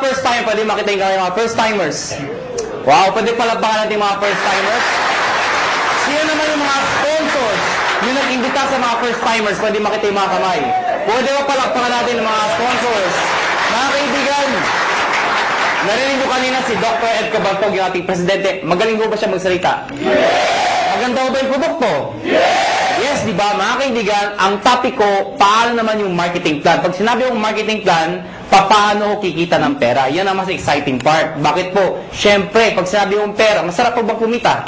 first timer, pwede makita yung kamay mga first timers. Wow, pwede palapakan natin mga first timers. Sino naman yung mga sponsors yung nag-imbita sa mga first timers, pwede makita yung mga kamay. Pwede ba palakpakan natin yung mga sponsors? Mga kaibigan, narinig ko kanina si Dr. Ed Cabantog, yung ating presidente. Magaling ko ba siya magsalita? Maganda ba yung produkto? Yes, di ba? Mga kaibigan, ang topic ko, paano naman yung marketing plan? Pag sinabi yung marketing plan, paano ko kikita ng pera? Yan ang mas exciting part. Bakit po? Siyempre, pag sinabi yung pera, masarap po bang kumita?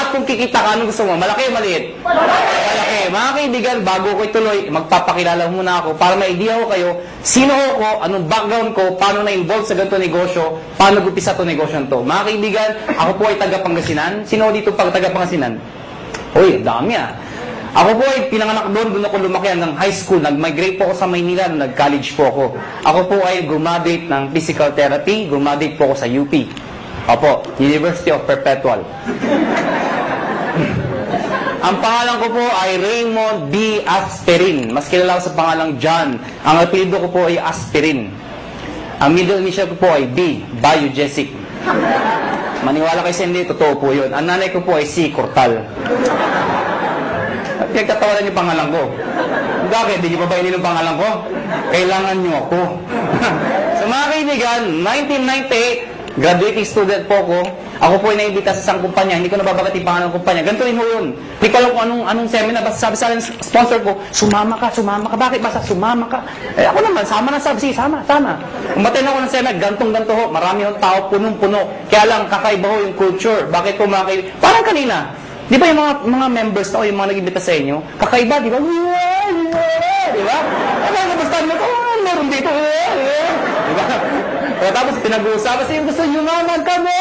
At kung kikita ka, anong gusto mo? Malaki o maliit? Malaki. Mga kaibigan, bago ko ituloy, magpapakilala muna ako para may idea ko kayo, sino ko, anong background ko, paano na-involve sa ganito negosyo, paano gupisa ito negosyo to. Mga kaibigan, ako po ay taga-Pangasinan. Sino dito pag taga-Pangasinan? Uy, dami ah. Ako po ay pinanganak doon ako lumaki ng high school. Nag-migrate po ako sa Maynila, nag-college po ako. Ako po ay graduate ng physical therapy, graduate po ako sa UP. Opo, University of Perpetual. Ang pangalan ko po ay Raymond B. Asperin. Mas kilala ko sa pangalang John. Ang apelyido ko po ay Asperin. Ang middle initial ko po ay B. Biogesic. Maniwala kayo sa hindi, totoo po yun. Ang nanay ko po ay C. Cortal. Pinagtatawanan yung pangalan ko. Bakit? Hindi niyo pa ba inin ang pangalan ko? Kailangan niyo ako. So mga kaibigan, 1998, graduating student po ako. Ako po ay naimbita sa isang kumpanya. Hindi ko nababagat yung pangalan ng kumpanya. Ganito rin ho yun. Hindi ko alam kung anong seminar. Basta sabi sa akin, sponsor ko, sumama ka. Bakit? Basta sumama ka. Eh, ako naman, sama na sabi. Sige, sama. Umaten ako ng seminar, ganto ho. Marami yung tao, punong-puno. Kaya lang, kakaiba ho yung culture. Bakit po mga kaibigan? Parang kanina. Di ba yung mga members na o yung mga nag-imbita sa inyo? Kakaiba, di ba? Di ba? Basta mo, meron dito. Di ba? Tapos pinag-uusapan sa gusto nyo naman kami.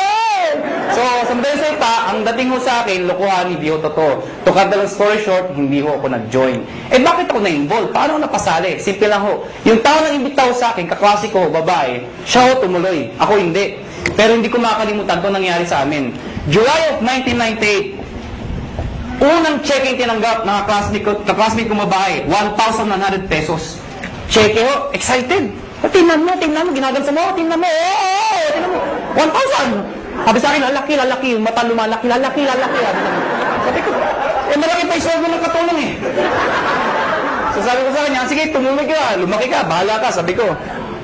So, sa madaling salita, ang dating ho sa akin, lokohan, hindi ho totoo. To cut the long story short, hindi ho ako nag-join. Eh, bakit ako na-involve? Paano ako napasali? Simple lang ho. Yung tao na imbita ho sa akin, kaklase ko, babae, siya ho tumuloy. Ako hindi. Pero hindi ko makakalimutan ito nangyari sa amin. July of 1998, unang check-in tinanggap ng classmate ko babae, 1,100 pesos. Check ho, excited. Tingnan mo, ginagansa mo, tingnan mo, 1,000. Sabi sa akin, lalaki, yung mata lumalaki, lalaki. Sabi ko, malaki pa yung soldo ng katulong eh. So sabi ko sa kanya, sige, tumumig ka, lumaki ka, bahala ka, sabi ko.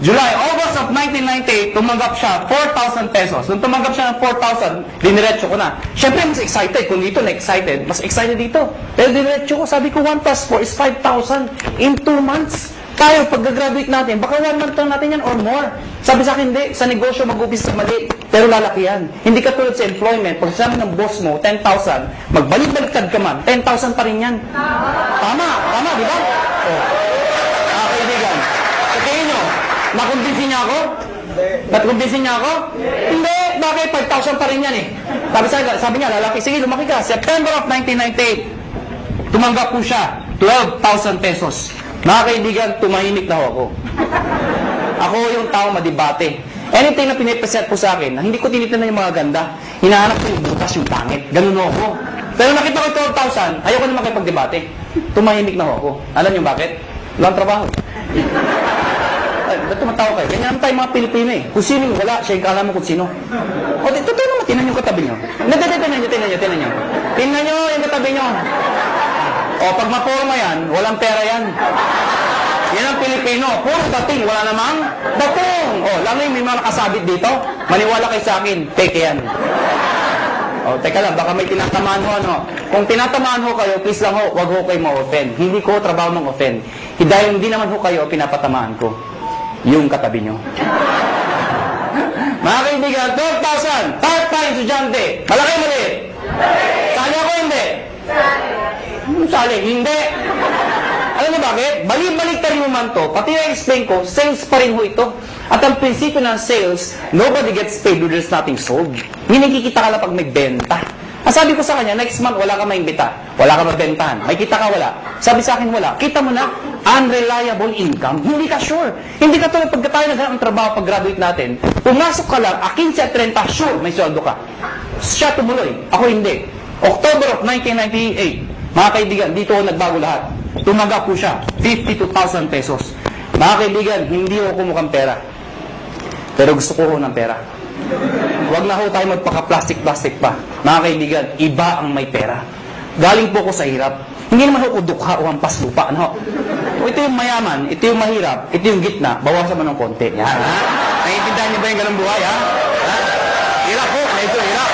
August of 1998, tumanggap siya 4,000 pesos. Nung tumanggap siya ng 4,000, diniretso ko na. Siyempre, mas excited. Kung dito na-excited, mas excited dito. Pero diniretso ko, sabi ko, 1 plus 4 is 5,000 in 2 months. Tayo, pag-graduate natin, baka 1 month lang natin yan or more. Sabi sa akin, hindi. Sa negosyo, mag-upis sa mali. Pero lalaki yan. Hindi ka tulad sa employment. Pag sabi ng boss mo, 10,000, magbalik-baliktad ka man, 10,000 pa rin yan. Tama, di ba? Kaibigan. Sa tingin nyo, nakumbinsin niya ako? Nakumbinsin niya ako? Hindi. Bakit? 5,000 pa rin yan eh. Sabi niya, lalaki, sige, lumaki ka. September of 1998, tumanggap po siya, 12,000 pesos. Mga kaibigan, tumahimik na ako. Ako yung tao madibate. Anything na pinipresent po sa akin, hindi ko tinitingnan yung mga ganda. Hinahanap ko yung butas, yung pangit. Ganun ako. Pero nakita ko 12,000, ayoko na makipagdebate. Tumahimik na ako. Alam niyo bakit? Walang trabaho. Ba't tumatawa kayo? Ganyan naman tayo mga Pilipino eh. Kung sino yung wala, siya yung kaalam mo kung sino. O, totoo naman, tinan yung katabi nyo. Tinan nyo. Tingnan nyo yung katabi nyo. O, pag maporma yan, walang pera yan. Yan ang Pilipino. Puro dating, wala namang dating. O, lalo yung may mga nakasabit dito, maniwala kayo sa akin, peke yan. O, teka lang, baka may tinatamaan ho, ano. Kung tinatamaan ho kayo, please lang ho, wag ho kayo ma-offend. Hindi ko trabaho ng offend. Dahil hindi naman ho kayo, pinapatamaan ko. Yung katabi nyo. Mga kaibigan, 12,000, part-time estudyante. Malaki maliit? Sali ako hindi? Sali, hindi. Alam mo bakit? Balik-balik mo man to. Pati na-explain ko, sales pa rin ho ito. At ang prinsipyo ng sales, nobody gets paid when there's nothing sold. Hindi kikita ka lang pag may benta. Sabi ko sa kanya, next month wala ka maimbita. Wala ka mabentahan. May kita ka wala. Sabi sa akin wala. Kita mo na, unreliable income. Hindi ka sure. Hindi ka tulad pagka tayo naghanap ng trabaho pag graduate natin. Pumasok ka lang, 15 at 30, sure, may sweldo ka. Siya tumuloy. Ako hindi. October of 1998, mga kaibigan, dito ako nagbago lahat. Tumaga po siya, 52,000 pesos. Mga kaibigan, hindi ako kumukhang pera. Pero gusto ko ho ng pera. Huwag na ho tayo magpaka-plastic-plastic pa. Mga kaibigan, iba ang may pera. Galing po ko sa hirap. Hindi naman ho dukha o hampas lupa. Ano? Ito yung mayaman, ito yung mahirap, ito yung gitna, bawasan mo ng konti. Yan, ha? Naiintindihan niyo ba yung ganung buhay, ha? Hirap ho, medyo hirap.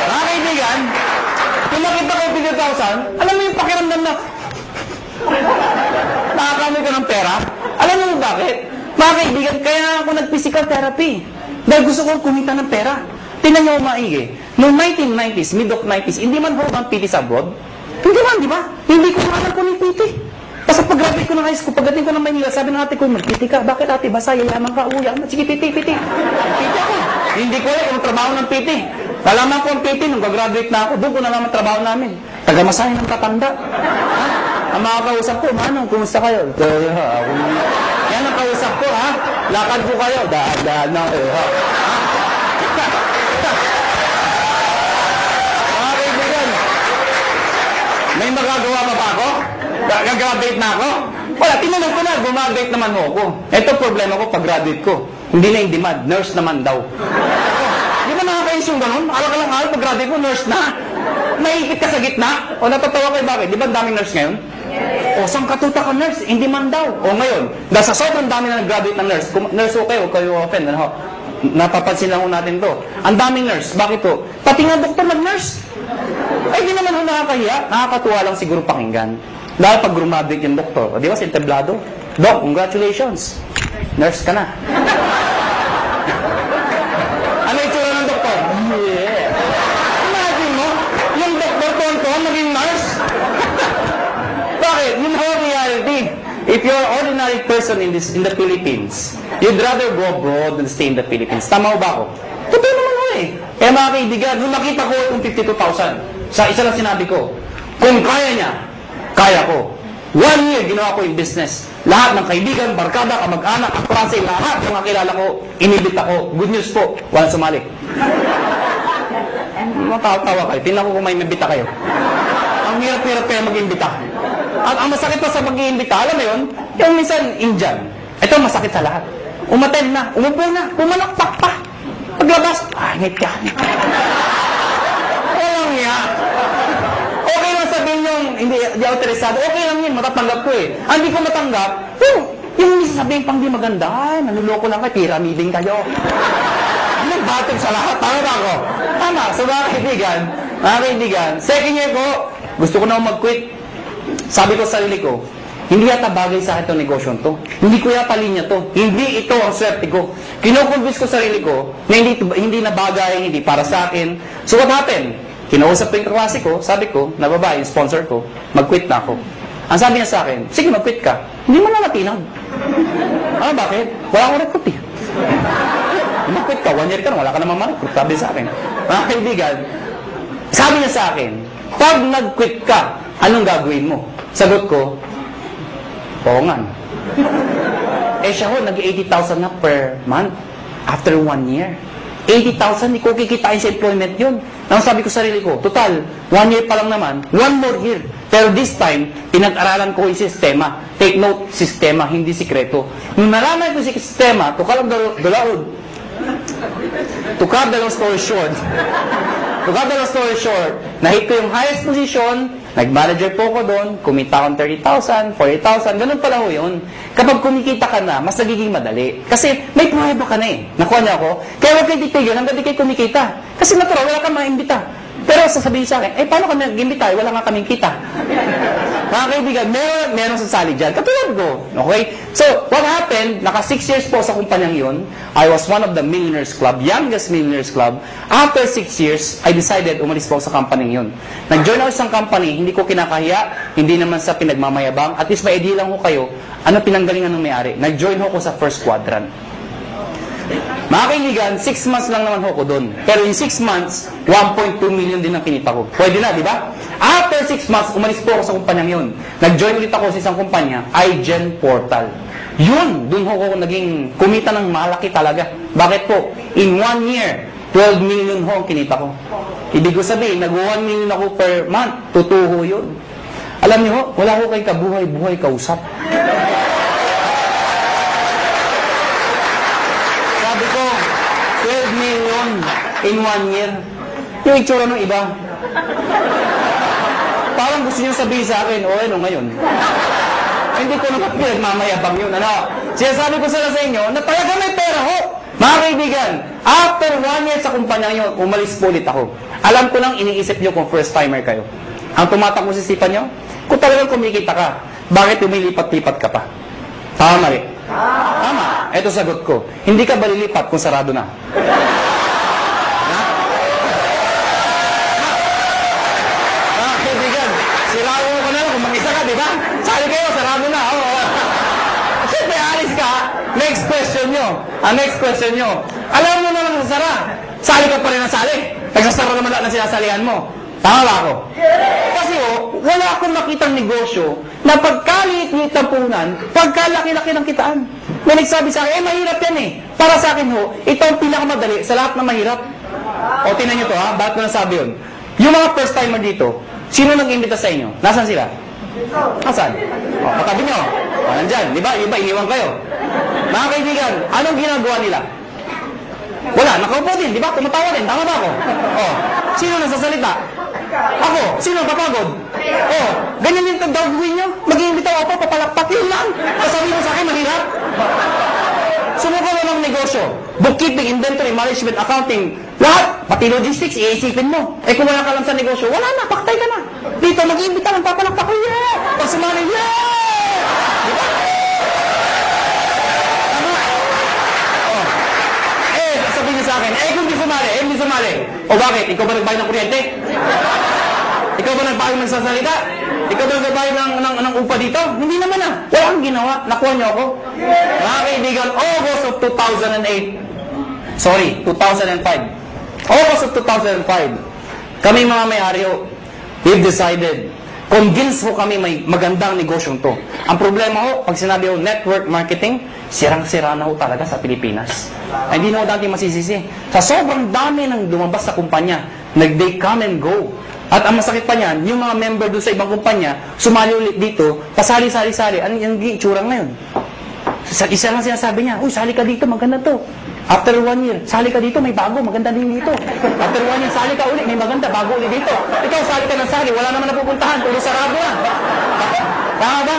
Mga kaibigan, kung nakita ko 50,000, alam mo yung pakiramdam na nakakamay ka ng pera? Alam mo bakit? Mga kaibigan, kaya ako nag-physical therapy. Dahil gusto ko kumita ng pera. Tingnan niyo maigi. Noong 1990s, mid of 90s, hindi man ho ang PT sa abroad. Hindi man, di ba? Hindi ko naman ko ng PT. Kasi pag-graduate ko ng high school, pagdating ko ng Manila, sabi ng ate ko, mag-PT ka. Bakit ate? Basta yayaman ka, uya. Sige, PT. PT ako. Hindi ko alam kung trabaho ng PT. Kalaman ko ang PT, nung gagraduate na ako, doon ko na naman trabaho namin. Tagamasahin ng tatanda. Ha? Ang mga kausap ko, Manong, kumusta kayo? Yan ang kausap ko, ha? Lakad ko kayo. Daan na kayo, ha? Mga kaibigan, may magagawa pa ba ako? Gagraduate na ako? Wala, tinanong ko na, gumagraduate naman ho ako. Ito problema ko, pag-graduate ko. Hindi na in demand, nurse naman daw. Di ba nakakayos yung ganun? Alam pag-graduate ko, nurse na. Naipit ka sa gitna? O natatawa kayo bakit? Di ba daming nurse ngayon? O saan katuta ka nurse? In demand daw. O ngayon, dahil sa sobrang dami na nag-graduate ng nurse, nurse ho kayo, huwag kayo open. Ano? Napapansin lang ho natin to. Ang daming nurse. Bakit to? Pati nga doktor mag-nurse. Ay, di naman ho nakakahiya. Nakakatuwa lang siguro pakinggan. Dahil pag grumaduate yung doktor, di ba, sinteblado? Doc, congratulations. Nurse ka na. Ano itsura ng doktor? Yeah. Imagine mo, yung doktor tonto, naging nurse. Bakit? Yun ho reality. If you're an ordinary person in the Philippines, you'd rather go abroad than stay in the Philippines. Tama ho ba ako? Totoo naman ho eh. Kaya mga kaibigan, nung nakita ko itong 52,000, sa isa lang sinabi ko, kung kaya niya, kaya ko. 1 year, ginawa ko yung business. Lahat ng kaibigan, barkada, kamag-anak, kaklase, lahat ng mga kilala ko, inibit ako. Good news po, walang sumali. Matawa kayo. Tingnan ko kung may mabita kayo. Ang hirap-hirap kaya mag-imbita. At ang masakit pa sa mag-iimbita, alam mo yun, yung minsan, Indian. Ito masakit sa lahat. Umaten na, umupo na, pumanakpak pa. Paglabas, ngit ka. Walang niya. Okay lang sabihin yung hindi autorisado. Okay lang yun, matatanggap ko eh. Hindi ko matanggap, yung sabihin pang di maganda, nanuloko lang kayo, piramiding kayo. Nagbatog sa lahat, tama ba ako? Tama, so mga kaibigan, second year ko, gusto ko na mag-quit. Sabi ko sa sarili ko, hindi yata bagay sa akin itong negosyo to. Hindi ko yata linya to. Hindi ito ang swerte ko. Kinukonvince ko sa sarili ko na hindi na bagay, hindi para sa akin. So what happened? Kinausap ko yung kaklase ko, sabi ko, na babae, yung sponsor ko, mag-quit na ako. Ang sabi niya sa akin, sige, mag-quit ka. Hindi mo na natinag. Bakit? Wala akong recruit eh. Mag-quit ka, 1 year ka na, wala ka naman ma-recruit. Sabi sa akin. Mga kaibigan, sabi niya sa akin, pag nag-quit ka, anong gagawin mo? Sagot ko, pongan. Siya ho, nag-80,000 na per month after 1 year. 80,000, hindi ko kikitain sa employment yun. Nang sabi ko sa sarili ko, total, 1 year pa lang naman, 1 more year. Pero this time, pinag-aralan ko yung sistema. Take note, sistema, hindi sikreto. Nung nalaman ko yung sistema, to cut the long story short, nahit ko yung highest position, nag-manager po ko doon, kumita akong 30,000, 40,000, ganun pala ho yun. Kapag kumikita ka na, mas nagiging madali. Kasi may pruweba ka na eh. Nakuha niya ako. Kaya huwag kayo titigil hanggang di kayo kumikita. Kasi natural, wala kang maimbita. Pero sasabihin sa akin, paano ka nag-imbita? Wala nga kaming kita. Mga kaibigan, meron sasali dyan. Katulad ko. Okay? So, what happened, naka 6 years po sa kumpanyang yun. I was one of the Millionaires Club, youngest Millionaires Club. After 6 years, I decided umalis po sa company yun. Nag-join ako sa isang company, hindi ko kinakahiya, hindi naman sa pinagmamayabang. At least may idea lang ko kayo, ano pinanggalingan ng may-ari. Nag-join ako sa first quadrant. Mga kaibigan, 6 months lang naman ako doon. Pero in 6 months, 1.2 million din ang kinita ko. Pwede na, di ba? After 6 months, umalis po ako sa kumpanyang yun. Nag-join ulit ako sa isang kumpanya, iGen Portal. Yun, doon ako naging kumita ng malaki talaga. Bakit po? In 1 year, 12 million ho ang kinita ko. Ibig ko sabihin, nag-1 million ako per month. Tutuho yun. Alam niyo ho, wala ko kay kabuhay-buhay kausap. Sabi ko, million in 1 year. Yung itsura ng iba. Parang gusto niyo sabihin sa akin, ano ngayon? Hindi ko naman pinagmamayabang yun. Sinasabi ko sa inyo na talaga may pera ho. Mga kaibigan, after 1 year sa kumpanya nyo, umalis po ulit ako. Alam ko lang iniisip nyo kung first timer kayo. Ang tumatakbo sa isipan nyo, kung talagang kumikita ka, bakit lumilipat-lipat ka pa? Tama, mali? Tama. Ito sagot ko. Hindi ka ba lilipat kung sarado na? Next question nyo. Alam mo naman nagsasara. Sali ka pa rin ng sali. Nagsasara naman lahat ng sinasalihan mo. Tama ba ako? Kasi wala akong makitang negosyo na pagkaliit-liit ng punan, pagkalaki-laki ng kitaan. May nagsabi sa akin, mahirap yan eh. Para sa akin ito ang pinakamadali sa lahat ng mahirap. O, tinan nyo to ha, bakit ko nasabi yun? Yung mga first timer dito, sino nag-imbita sa inyo? Nasaan sila? Nasaan? O, katabi nyo. O, nandyan. Di ba? Iba, iniwan kayo. Mga kaibigan, anong ginagawa nila? Wala, nakaupo din, di ba? Tumatawa din, tama ba ako? Oh, sino nagsasalita? Ako, sino papagod? Oh, ganyan yung gagawin nyo? Mag-iimbitaw ako, papalakpak yun lang. Sasabihin mo sa akin, mahirap. Sumuko mo ng negosyo. Bookkeeping, inventory, management, accounting, lahat. Pati logistics, iisipin mo. Kung wala ka lang sa negosyo, wala na, paktay ka na. Dito, mag-iimbitaw, papalakpak ko, yeah! Pag sumali, yeah! Di ba? Sa akin, kung hindi sumali. O bakit? Ikaw ba nagbayad ng kuryente? Ikaw ba nagbayad ng sasalita? Ikaw ba nagbayad ng upa dito? Hindi naman Wala kang ginawa. Nakuha niyo ako. Mga kaibigan, August of 2008. Sorry, 2005. August of 2005. Kami mga may-ari, we've decided, convinced ko kami may magandang negosyong to. Ang problema pag sinabi network marketing, sirang-sira na talaga sa Pilipinas. Hindi na dati masisisi. Sa sobrang dami ng lumabas sa kumpanya, they come and go. At ang masakit pa niyan, yung mga member doon sa ibang kumpanya, sumali ulit dito, pasali-sali-sali. Ano yung itsura ngayon? Isa lang sinasabi niya, sali ka dito, maganda to. After 1 year, sali ka dito, may bago, maganda din dito. After 1 year, sali ka ulit, may maganda, bago ulit dito. Ikaw, sali ka ng sali, wala naman napupuntahan, tuloy sarado na. Tama ba?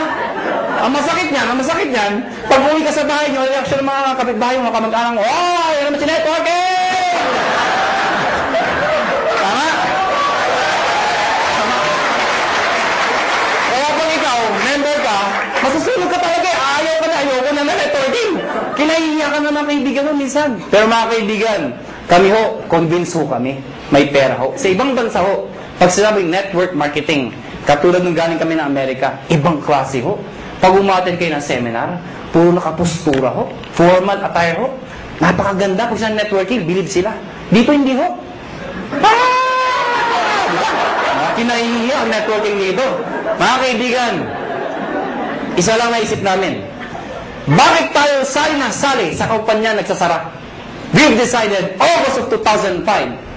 Ang masakit niyan, pag uwi ka sa bahay nyo, reaction ng mga kapitbahay, mga kamag-anak mo, yan naman si networking! Tama? Kaya pag ikaw, member ka, masusunod ka talaga, ayoko na networking. Kinahihiya ka na ng kaibigan mo minsan. Pero mga kaibigan, kami convince kami, may pera Sa ibang bansa pag sinabing network marketing, katulad nung galing kami ng Amerika, ibang klase Pag umaten kayo ng seminar, puro nakapostura formal attire napakaganda. Pag sa networking, believe sila. Dito hindi kinahihiya ang networking dito. Mga kaibigan, isa lang naisip namin, bakit tayo sali sa kumpanya nagsasara? We've decided, August of 2005,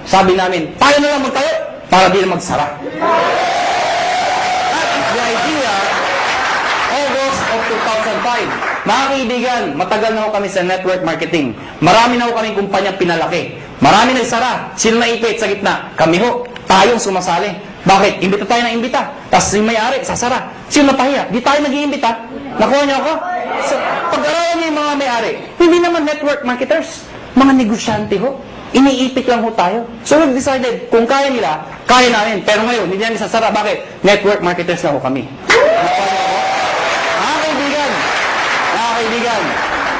sabi namin, tayo na lang magtayo para di na magsara. At the idea, August of 2005, mga kaibigan, matagal na kami sa network marketing. Marami na kaming kumpanya pinalaki. Marami nagsara. Sino naipit sa gitna? Kami tayong sumasali. Bakit? Imbita tayo ng imbita. Tapos yung may-ari, sasara. Sino napahiya? Di tayo nag-iimbita. Nakuha niyo ako? So, pag-aralan niyo yung mga may-ari, hindi naman network marketers. Mga negosyante Iniipit lang tayo. So, we've decided, kung kaya nila, kaya namin. Pero ngayon, hindi namin sasara. Bakit? Network marketers na kami. Nakuha niyo ako? Kaibigan,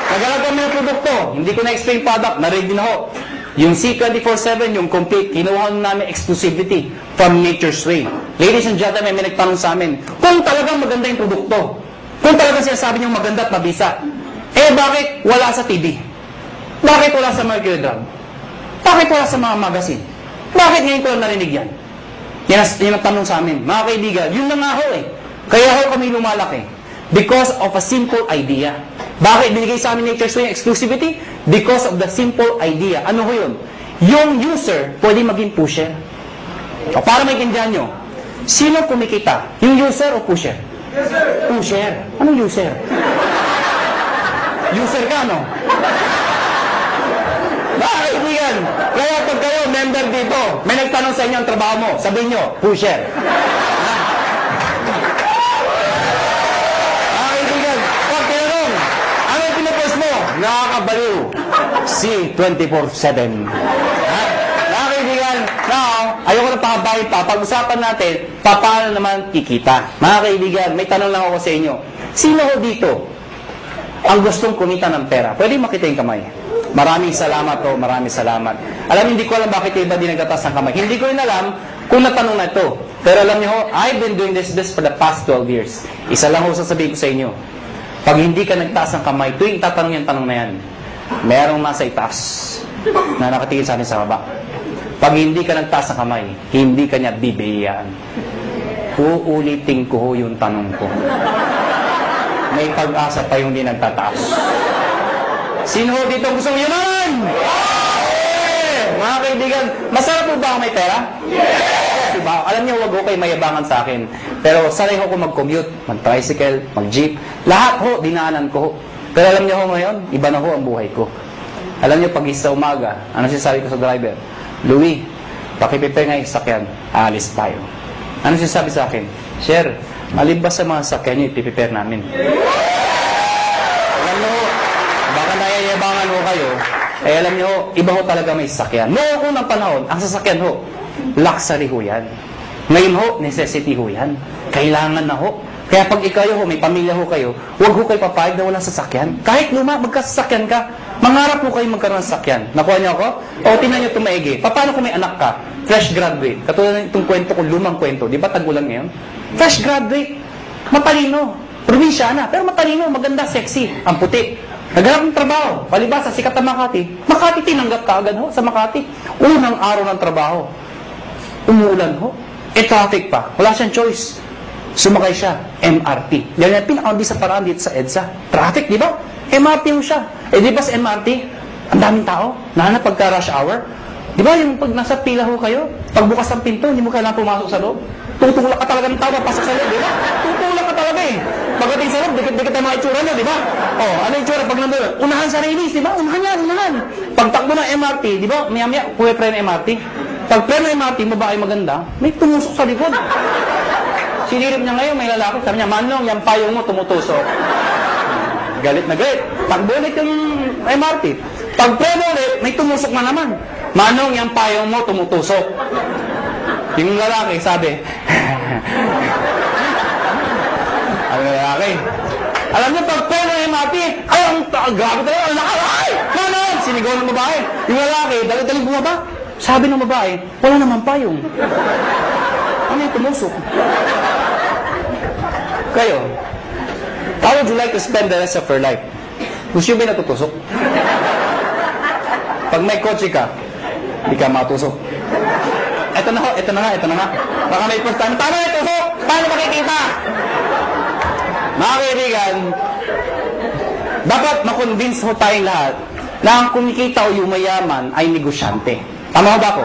nagalag kami ng produkto. Hindi ko na-explain product. Na-ready na Yung C24/7, yung complete, kinuha namin exclusivity from Nature's Way. Ladies and gentlemen, may nagtanong sa amin, kung talagang maganda yung produkto, kung talagang sinasabi niyong maganda at mabisa, bakit wala sa TV? Bakit wala sa Mercury Drug? Bakit wala sa mga magazine? Bakit ngayon ko lang narinig yan? Yan ang tanong sa amin. Mga kaibigan, yun na nga Kaya kami lumalaki. Because of a simple idea. Bakit binigay sa amin Nature's Way exclusivity? Because of the simple idea. Ano yun? Yung user, pwede maging pusher. O para maintindihan nyo, sino kumikita? Yung user o pusher? User. Pusher. Anong user? User ka, no? Kaibigan, kaya member dito. May nagtanong sa inyo ang trabaho mo. Sabihin nyo, pusher. Kaibigan, pag tinanong, ano yung pinupost mo? Nakakabaliw. Si 24/7. Kaibigan, now, ayoko na pakabahin pa. Pag-usapan natin, paano naman kikita. Mga kaibigan, may tanong lang ako sa inyo. Sino ho dito ang gustong kumita ng pera? Pwede makita yung kamay. Maraming salamat ho, maraming salamat. Alam, hindi ko alam bakit iba din nagtatas ng kamay. Hindi ko rin alam kung natanong na ito. Pero alam niyo ho, I've been doing this for the past 12 years. Isa lang ho sasabihin ko sa inyo. Pag hindi ka nagtaas ng kamay, tuwing tatanong yung tanong na yan, merong nasa itaas na nakatingin sa akin sa baba. Pag hindi ka nagtaas ng kamay, hindi ka niya bibigyan. Uulitin ko ho yung tanong ko. May pag-asa pa yung di nagtataas. Sino ho dito gusto yumaman? Mga kaibigan, masarap po ba ako may pera? Yes! Diba? Alam niyo, wag ho kayo mayabangan sa akin. Pero sanay ho ko mag-commute, mag-tricycle, mag-jeep. Lahat ho, dinaanan ko ho. Pero alam niyo ho ngayon, iba na ho ang buhay ko. Alam niyo, pag isa umaga, ano sinasabi ko sa driver? Louie, pakiprepare nga yung sakyan, aalis tayo. Ano sinasabi sa akin? Sir, alin ba sa mga sakyan nyo ipiprepare namin? Alam nyo, baka nayayabangan ho kayo, eh alam nyo, iba ho talaga may sakyan. Noong unang panahon, ang sasakyan ho, luxury ho yan. Ngayon ho, necessity ho yan. Kailangan na ho. Kaya pag ikaw ho, may pamilya ho kayo, huwag ho kayo papayag na walang sasakyan. Kahit luma, magkasasakyan ka, mangarap ho kayo magkaroon ng sasakyan. Nakuha niyo ako? O, tingnan niyo ito maigi. Paano kung may anak ka? Fresh graduate. Katulad ng itong kwento ko, lumang kwento. Di ba tagulan ngayon? Fresh graduate. Matalino. Probinsyana. Pero matalino, maganda, sexy. Ang puti. Naghanap ng trabaho. Palibasa, sikat na Makati. Makati, tinanggap ka agad ho sa Makati. Unang araw ng trabaho. Umuulan ho. Traffic pa. Wala siyang choice. Sumakay siya, MRT. Yan yung pinakamabis sa paraan dito sa EDSA. Traffic, di ba? MRT mo siya. Eh, di ba sa MRT, ang daming tao, lalo na pagka rush hour. Di ba yung pag nasa pila ho kayo, pagbukas ng pinto, hindi mo kailangan pumasok sa loob. Tutulak ka talaga ng tao, pasok sa loob, di ba? Tutulak ka talaga eh. Pagdating sa loob, dikit-dikit ang mga itsura niya, di ba? Oh, ano yung itsura pag nandun? Unahan sa release, di ba? Unahan yan, unahan. Pagtakbo ng MRT, di ba? Maya-maya, puwe-pre ng MRT. Pag pre ng MRT, babae maganda, may tumusok sa likod. Sinirip niya ngayon, may lalaki. Sabi niya, Manong, yung payong mo tumutusok. Galit na galit. Pagbulit yung MRT. Pagbulit, may tumusok na naman. Manong, yung payong mo tumutusok. Yung lalaki, sabi, ang lalaki. Alam niyo, pagbulit ng MRT, ay, ang grabe talaga, ang lakas. Ay! Manong! Sinigaw ng babae. Yung lalaki, dali-dali bumaba. Sabi ng babae, wala naman payong. Ano yung tumusok? Kayo, how would you like to spend the rest of your life? Gusto nyo ba natutusok? Pag may kotse ka, hindi ka matusok. Ito na nga. Baka may first time. Tama na tusok! Paano makikita? Mga kaibigan, dapat makonvince mo tayong lahat na ang kumikita o yumayaman ay negosyante. Tama ba ako?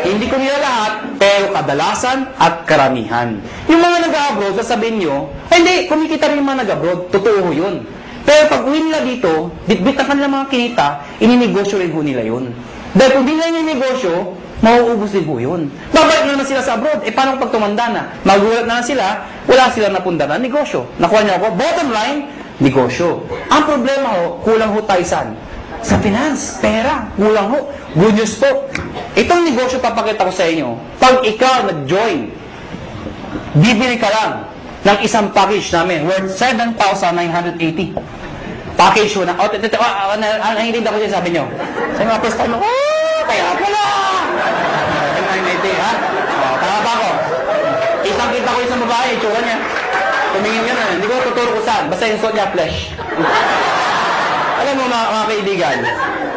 Hindi ko nila lahat, pero kadalasan at karamihan. Yung mga nag-abroad, sasabihin nyo, ay hindi, kumikita rin yung mga nag-abroad. Totoo yun. Pero pag uwi nila dito, bitbit ang kanilang mga kinita, ininegosyo rin ho nila yun. Dahil kung di nila ininegosyo, mauubos din ho yun. Babalik na naman sila sa abroad. Eh paano pag tumanda na? Magulat na sila, wala sila napunda na negosyo. Nakuha niyo ako? Bottom line, negosyo. Ang problema ho, kulang ho tayo saan? Sa finance, pera, kulang ho. Good news po. Itong negosyo papakita ko sa inyo. Pag ikaw nag-join, bibili ka lang ng isang package namin worth 7,980. Package ho na. Nanginig ako siya, sabi nyo. Sa mga first time, kaya pala! 7,980, ha? Tama ba ako? Isang-kita ko isang babae, itsura niya. Tumingin ka na. Hindi ko tuturo ko saan. Basta yung suot niya, flesh. Alam mo mga kaibigan,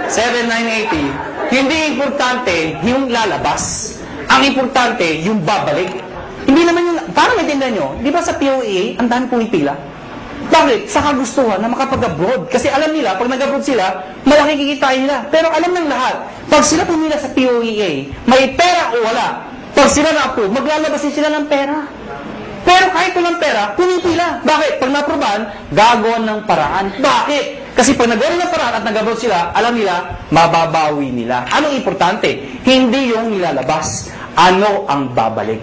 7,980, hindi importante yung lalabas. Ang importante, yung babalik. Hindi naman yung, parang maintindihan nyo, di ba sa POEA, ang dami pumipila? Bakit? Sa kagustuhan na makapag-abroad. Kasi alam nila, pag nag-abroad sila, malaki kikitain nila. Pero alam ng lahat, pag sila pumila sa POEA, may pera o wala. Pag sila na-approve, maglalabas din sila ng pera. Pero kahit walang pera, pumipila. Bakit? Pag na-approvean, gagawan ng paraan. Bakit? Kasi pag nagawa ng paraan at nag-abroad sila, alam nila, mababawi nila. Anong importante? Hindi yung nilalabas. Ano ang babalik?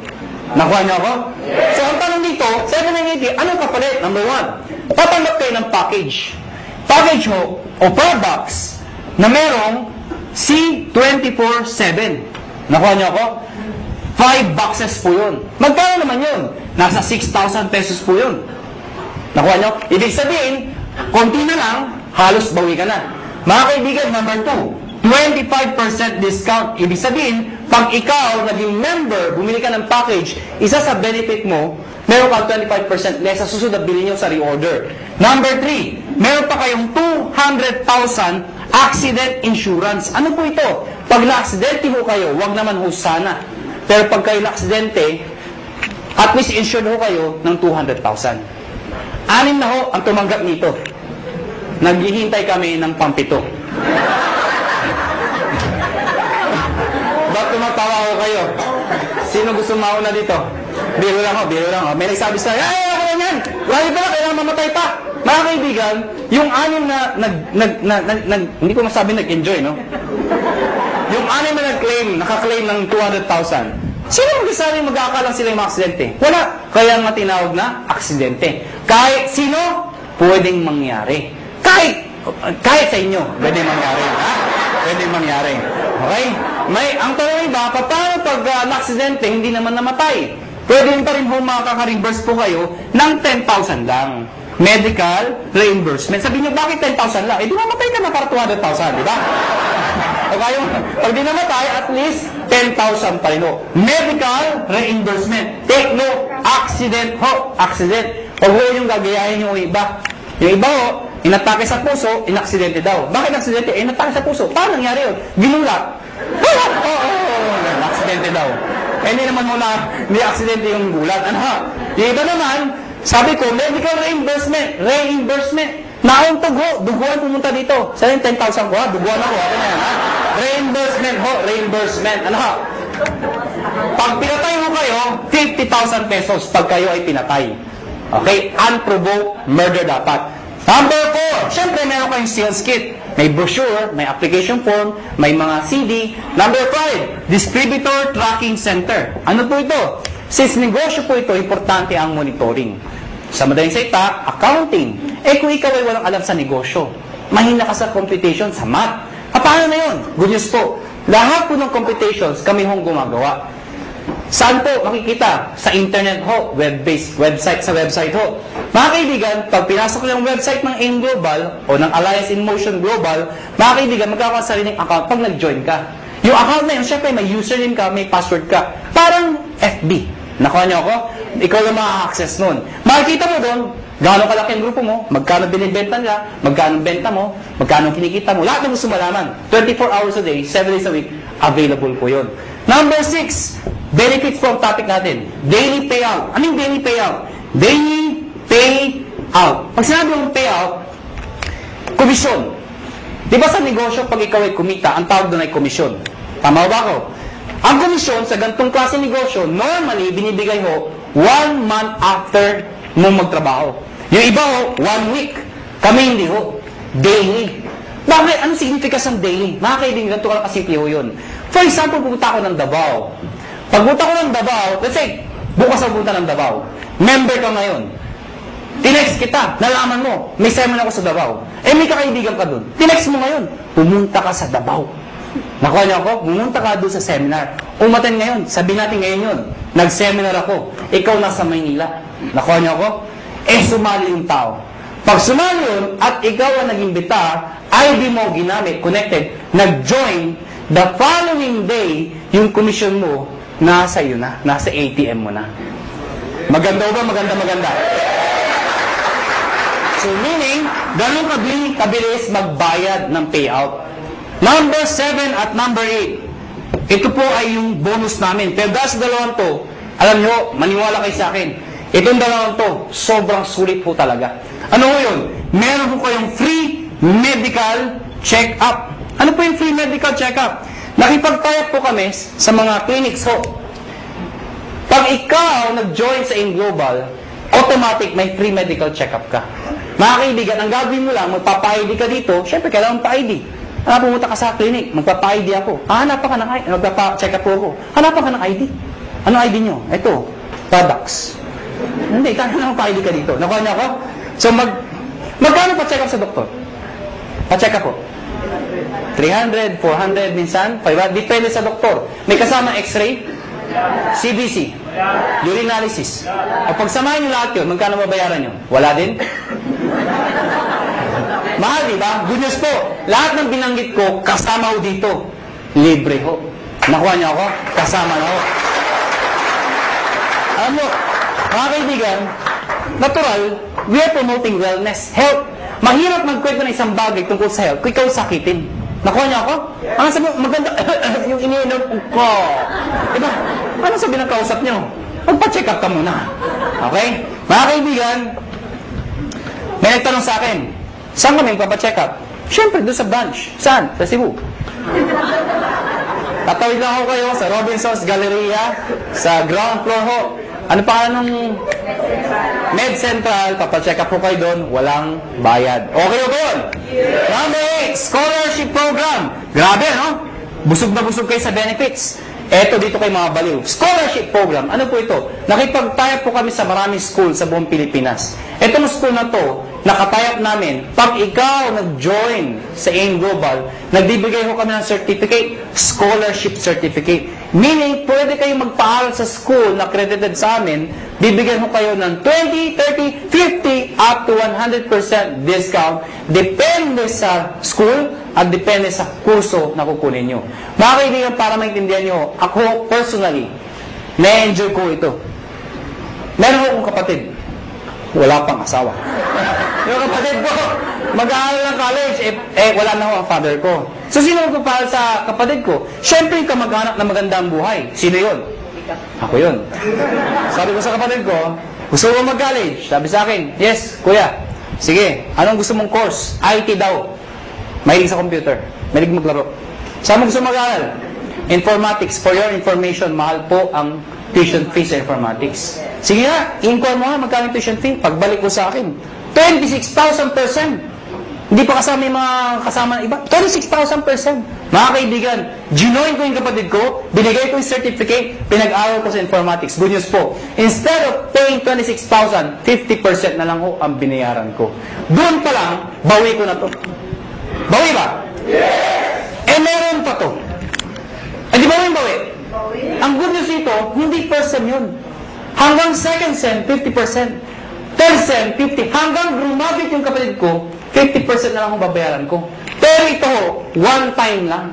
Nakuha niyo ako? Yes. So, ang tanong dito, 780, anong kapalit? Number 1, papanggap kayo ng package. Package ho, o products, na merong C24/7. Nakuha niyo ako? 5 boxes po yun. Magkano naman yun? Nasa 6,000 pesos po yun. Nakuha niyo? Ibig sabihin, konti na lang, halos bawi ka na. Mga kaibigan, number 2, 25% discount. Ibig sabihin, pag ikaw naging member, bumili ka ng package, isa sa benefit mo, meron kang 25% less sa susunod na bilhin nyo sa reorder. Number 3, meron pa kayong 200,000 accident insurance. Ano po ito? Pag na-aksidente ho kayo, wag naman ho sana. Pero pag kayo na-aksidente, at least insured ho kayo ng 200,000. 6 na ho ang tumanggap nito. Naghihintay kami ng pampito. Ba't tumatawa ko kayo? Sino gusto mauna dito? Biro lang ho, biro lang ho. May nagsabi sa ay, ako na yan! Lagi pala, kailangan mamatay pa! Mga kaibigan, yung 6 na hindi ko masabi nag-enjoy, no? Yung 6 na nag-claim, nakaklaim ng 200,000. Sino mag-isabi mag-aakalang sila yung mga aksidente? Wala. Kaya nga tinawag na aksidente. Kahit sino, pwedeng mangyari. Kahit sa inyo, pwedeng mangyari. Ha? Pwedeng mangyari. Okay? Ang tanong ba, paano pag na-aksidente, hindi naman namatay? Pwede pa rin ho makaka-reimburse po kayo ng 10,000 lang. Medical reimbursement. Sabihin nyo, bakit 10,000 lang? Eh, di mamatay ka na para 200,000, di ba? Okay, pag di namatay, at least 10,000 pa rin ho. Medical reimbursement. Take no, accident ho. Accident. Huwag ho yung gagayahin yung iba. Yung iba ho, inatake sa puso, inaksidente daw. Bakit aksidente? Eh, inatake sa puso. Paano nangyari yun? Ginulat. Aksidente daw. Eh, hindi naman ho na, hindi aksidente yung gulat. Ano ha? Yung iba naman, sabi ko, medical reimbursement. Reimbursement. Nauntog ho, duguan pumunta dito. Saan yung 10,000 ko ha? Duguan ako. Ano yan ha? Reimbursement ho, reimbursement. Ano ha? Pag pinatay mo kayo, 50,000 pesos pag kayo ay pinatay. Okay? Unprovoked murder dapat. Number 4, syempre meron kayong sales kit. May brochure, may application form, may mga CD. Number 5, distributor tracking center. Ano po ito? Since negosyo po ito, importante ang monitoring. Sa madaling salita, accounting. Eh kung ikaw ay walang alam sa negosyo, mahina ka sa computation, sa math. Paano na yun? Good news po. Lahat po ng computations kami hong gumagawa. Saan po makikita? Sa internet ho, web-based, website sa website ho. Mga kaibigan, pag pinasok yung website ng AIM Global o ng Alliance in Motion Global, mga kaibigan, magkakaroon sa sariling account pag nag-join ka. Yung account na yun, syempre may username ka, may password ka. Parang FB. Nakuha niyo ako? Ikaw lang maka-access nun. Makikita mo doon, gaano kalaki ang grupo mo, magkano binibenta nila, magkano benta mo, magkano kinikita mo, lahat ng gusto malaman. 24 hours a day, 7 days a week, available po yun. Number 6, benefits from topic natin. Daily payout. Anong daily payout? Daily payout. Pag sinabi mong payout, komisyon. Di ba sa negosyo, pag ikaw ay kumita, ang tawag doon ay komisyon. Tama ba ako? Ang komisyon sa ganitong klase negosyo, normally, binibigay ho 1 month after mo magtrabaho. Yung iba ho, 1 week. Kami hindi ho. Daily. Bakit? Anong significance ng daily? Mga kaibigan, ganito ka lang kasimple ho yun. For example, pupunta ako ng Davao. Pagpunta ko ng Davao, let's say, bukas ako pupunta ng Davao. Member ka ngayon. Tinext kita, nalaman mo, may seminar ako sa Davao. Eh, may kakaibigan ka dun. Tinext mo ngayon, pumunta ka sa Davao. Nakuha niyo ako? Pumunta ka doon sa seminar. Umaten ngayon, sabihin natin ngayon yun. Nag-seminar ako. Ikaw nasa Maynila. Nakuha niyo ako? Eh, sumali yung tao. Pag sumali yun, at ikaw ang nag-imbita, ID mo ginamit, connected, nag-join, the following day, yung commission mo, nasa iyo na. Nasa ATM mo na. Maganda ba? Maganda. So, meaning, ganun kabilis magbayad ng payout. Number 7 at number 8. Ito po ay yung bonus namin. Pero dahil sa dalawang to, alam nyo, maniwala kayo sa akin, itong dalawang to, sobrang sulit po talaga. Ano po yun? Meron po kayong free medical check-up. Ano po yung free medical check-up? Nakipag-tie up po kami sa mga clinics ho. Pag ikaw nag-join sa AIM Global, automatic may free medical check-up ka. Mga kaibigan, ang gagawin mo lang, magpapa-ID ka dito, syempre kailangan pa-ID. Pumunta ka sa clinic, magpapa-ID ako. Hanapan ka ng ID, magpapa-check up ako. Hanapan ka ng ID. Ano ID nyo? Ito, products. Hindi, kaya naman pa-ID ka dito. Nakuha niyo ako? So, magkano pa-check up sa doktor? Pa-check up po. 300, 400, minsan, 500. Depende sa doktor. May kasama x-ray, CBC, urinalysis. O pagsamahin nyo lahat yun, magkano mabayaran nyo? Wala din? Mahal, di ba? Good news po. Lahat ng binanggit ko, kasama ho dito. Libre ho. Nakuha niyo ako? Kasama na ho. Alam mo, mga kaibigan, natural, we are promoting wellness, health. Mahirap magkwento ng isang bagay tungkol sa health kung ikaw sakitin. Nakuha niyo ako? Ano sabi mo? Maganda, yung iniinom ko. Diba? Ano sabi ng kausap niyo? Magpa-check up ka muna. Okay? Mga kaibigan, may nagtanong sa akin, saan kami magpa-check up? Siyempre, doon sa branch. Saan? Sa Cebu. Tatawid lang ako kayo sa Robinson's Galleria, sa ground floor ho. Ano pa nung Med Central, papacheck up po kayo doon, walang bayad. Okay ba yun? Number 8, scholarship program. Grabe, no? Busog na busog kayo sa benefits. Eto dito kay mga baliw. Scholarship program. Ano po ito? Nakipag-tie po kami sa maraming school sa buong Pilipinas. Etong school na to, nakatayap namin, pag ikaw nag-join sa AIM Global, nagbibigay ko kami ng certificate, scholarship certificate. Meaning, pwede kayo magpaaral sa school na accredited sa amin, bibigyan ko kayo ng 20, 30, 50, up to 100% discount, depende sa school at depende sa kurso na kukunin nyo. Mga kaibigan, para maintindihan nyo, ako personally, na-enjoy ko ito. Meron akong kapatid, wala pang asawa. Yung kapatid ko, mag-aaral ng college, wala na ako ang father ko. So, sino magpapahal sa kapatid ko? Siyempre, yung kamag-anak na magandang buhay. Sino yun? Ako yun. Sabi ko sa kapatid ko, gusto mo mag-college? Sabi sa akin, yes, kuya. Sige, anong gusto mong course? IT daw. Mahilig sa computer. Mahilig maglaro. Saan mo gusto mag-aaral? Informatics. For your information, mahal po ang tuition fee sa informatics. Sige nga, inquire mo nga magkano tuition fee. Pagbalik ko sa akin, 26,000%. Hindi pa kasama yung mga kasama ng iba. 26,000%. Mga kaibigan, ginoin ko yung kapatid ko, binigay ko yung certificate, pinag-aral ko sa informatics. Good news po. Instead of paying 26,000, 50% na lang ho ang binayaran ko. Doon pa lang, bawi ko na to. Bawi ba? Yes! Meron pa to. Di ba yung bawi? Ang good news ito, hindi first sem yun. Hanggang second sem, 50%. Third sem, 50%. Hanggang graduate yung kapatid ko, 50% na lang ang babayaran ko. Pero ito, one time lang.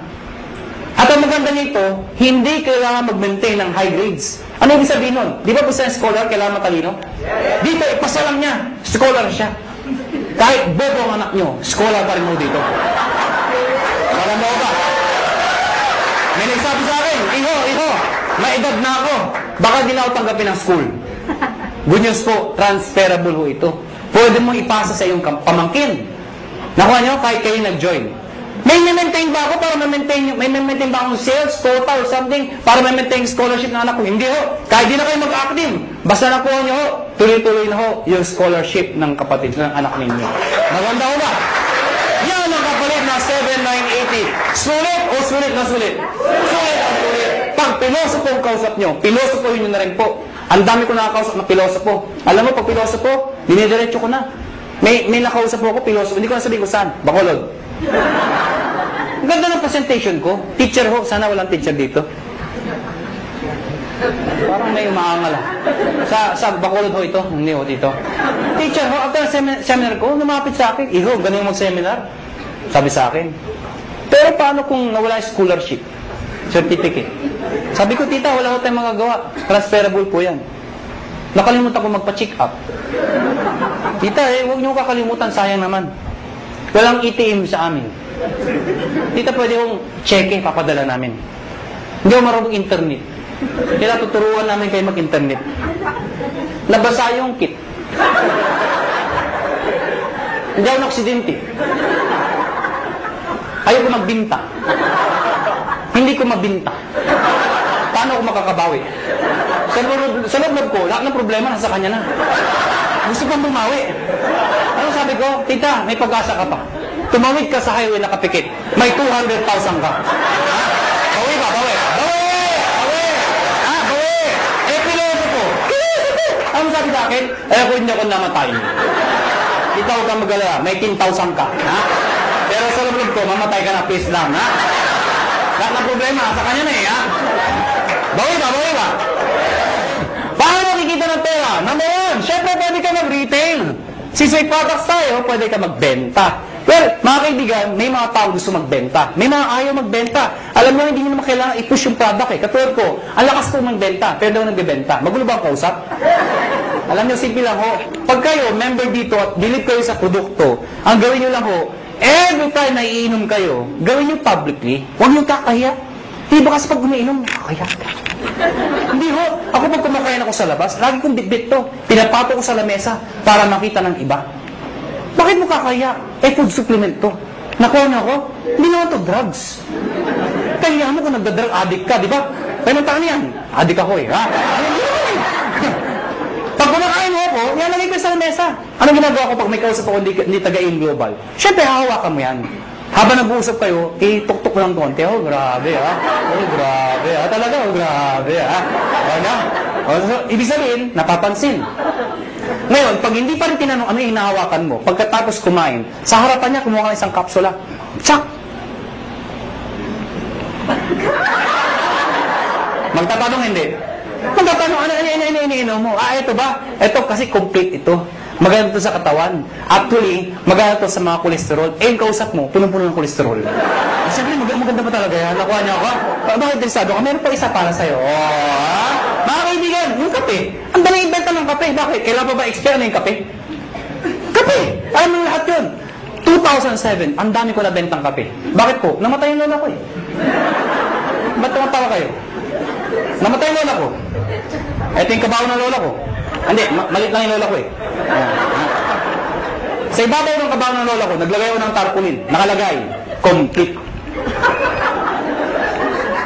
At ang maganda nito, hindi kailangan mag-maintain ng high grades. Ano ibig sabihin nun? Di ba po sa scholar, kailangan matalino? Dito, ipasa lang niya. Scholar siya. Kahit bobo ang anak nyo, scholar pa rin mo dito. Maganda ko ba? May nagsabi sa akin, Iho, may edad na ako. Baka di na ako tanggapin ng school. Good news po, transferable ho ito. Pwede mong ipasa sa iyong pamangkin. Nakuha nyo, kahit kayo nag-join. May maintain ba ako para may maintain ba akong sales, quota or something para may-maintain scholarship ng anak ko? Hindi ho. Kahit di na kayo mag-active. Basta nakuha nyo ho, tuloy-tuloy na ho yung scholarship ng kapatid ng anak ninyo. Maganda ho ba? Yan ang kapalit na 7,980. Sulit o sulit na sulit? Sulit ang sulit. Pag pilosopo ang kausap nyo, pilosopo yun na rin po. Ang dami ko nakakausap na pilosopo. Alam mo, pag pilosopo, dinidiretso ko na. May nakausap po ako, pilosopo. Hindi ko na sabihin ko saan. Bacolod. Ang ganda ng presentation ko. Teacher ho. Sana walang teacher dito. Parang may umaangal ah. Sa Bacolod ho ito. Hindi ho dito. Teacher ho, after seminar ko, lumapit sa akin. Iho, ganun mag-seminar. Sabi sa akin. Pero paano kung nawala yung scholarship? Certificate. Sabi ko, tita, wala ko tayong magagawa. Transferable po yan. Nakalimutan ko magpa-check up. Tita, huwag niyo kakalimutan, sayang naman. Walang ATM sa amin. Tita, pwede kong cheque, papadala namin. Hindi ako marunong internet. Kaya tuturuan namin kayo mag-internet. Nabasa yung kit. Hindi ako na-aksidente. Ayaw ko magbinta. Hindi ko mabinta. Paano ako makakabawi? Sa loob ko, lahat ng problema nasa kanya na. Gusto pang bumawi. Ano sabi sabi ko, tita, may pag-asa ka pa. Tumawid ka sa highway nakapikit. May 200,000 ka. Bawi ba? Bawi. Bawi! Bawi! Bawi! Piloso ko. Ano sabi sa akin? Kung hindi ako namatay. Tita, huwag kang mag-alala. May 10,000 ka. Ha? Pero sa loob ko, mamatay ka na, please lang. Ha? Lahat ng problema, sa kanya na ha? Bawi ba? Bawi ba? Paano makikita ng pera? Number one, syempre pwede ka mag-retail. Since may products tayo, pwede ka magbenta. Well, mga kaibigan, may mga tao gusto magbenta. May mga ayaw magbenta. Alam mo, hindi mo naman kailangan i-push yung product eh. Katulad ko, ang lakas ko magbenta, pero daw nagbebenta. Magulo ba ang kausap? Alam nyo, simple lang ho. Pag kayo, member dito at believe kayo sa produkto, ang gawin nyo lang ho, every time na iinom kayo, gawin nyo publicly, huwag nyo kakahiya. Diba kasi pag umiinom, nakakahiya ka. Hindi ho. Ako pag kumakain ako sa labas, lagi kong bitbit to. Pinapato ko sa lamesa para makita ng iba. Bakit mo kakaya? Food supplement to. Nakuha na ako? Hindi naman to drugs. Kaya mo kung nagda-drug addict ka, di ba? Kaya nang yan? Addict ako ha? Pag kumakain mo ako, ilalagay ko sa lamesa. Anong ginagawa ko pag may kausap ako hindi taga-in global? Siyempre, hahawakan mo yan. Habang nag-uusap kayo, ituktok mo ng konti. Oh, grabe ha? Oh, grabe ha? Talaga, oh, grabe ha? Wala? So, ibig sabihin, napapansin. Ngayon, pag hindi pa rin tinanong ano yung hinahawakan mo, pagkatapos kumain, sa harapan niya, kumuha ka ng isang kapsula. Tsak! Magtatanong hindi. Magtatanong, ano mo? Ito ba? Ito kasi complete ito. Maganda to sa katawan. Actually, maganda to sa mga kolesterol. Yung kausap mo, punong-puno ng kolesterol. Siyempre, maganda pa talaga yan. Nakuha niya ako. Bakit interesado ka? Meron pa isa para sa'yo. Mga kaibigan, yung kape. Ang dali ibenta ng kape. Bakit? Kailan pa ba expire na yung kape? Kape! Alam mo lahat yun. 2007, ang dami ko nabentang kape. Bakit po? Namatay yung lola ko eh. Ba't tumatawa kayo? Namatay yung lola ko. Ito yung kabaho ng lola ko. Hindi, malit lang yung lola ko eh. Sa ibabaw ng kabaho ng lola ko, naglagay ko ng tarpaulin. Nakalagay, complete.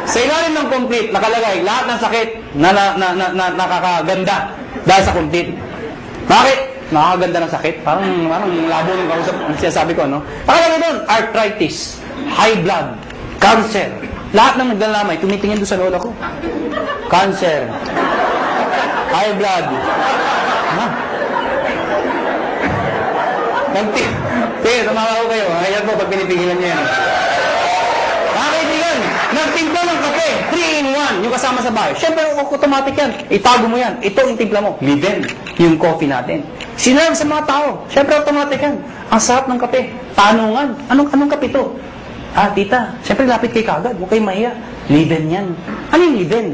Sa ilalim ng complete, nakalagay, lahat ng sakit na nakakaganda dahil sa complete. Bakit? Nakakaganda ng sakit? Parang labo ng kausap ang sinasabi ko, no? Nakalagay doon, arthritis, high blood, cancer. Lahat ng naglalamay, tumitingin doon sa lola ko. Cancer, high blood. Ha? Tumawa ko kayo. Ayan po, pag pinipigilan niya yan. Mga kaibigan, nagtimpla ng kape, 3-in-1, yung kasama sa bahay. Siyempre, automatic yan. Itago mo yan. Ito yung timpla mo. Liven, yung coffee natin. Sinerve sa mga tao. Siyempre, automatic yan. Ang sarap ng kape. Tanungan. Anong kape to? Tita, siyempre, lapit kay kagad. Huwag kayo mahiya. Liven yan. Ano yung liven?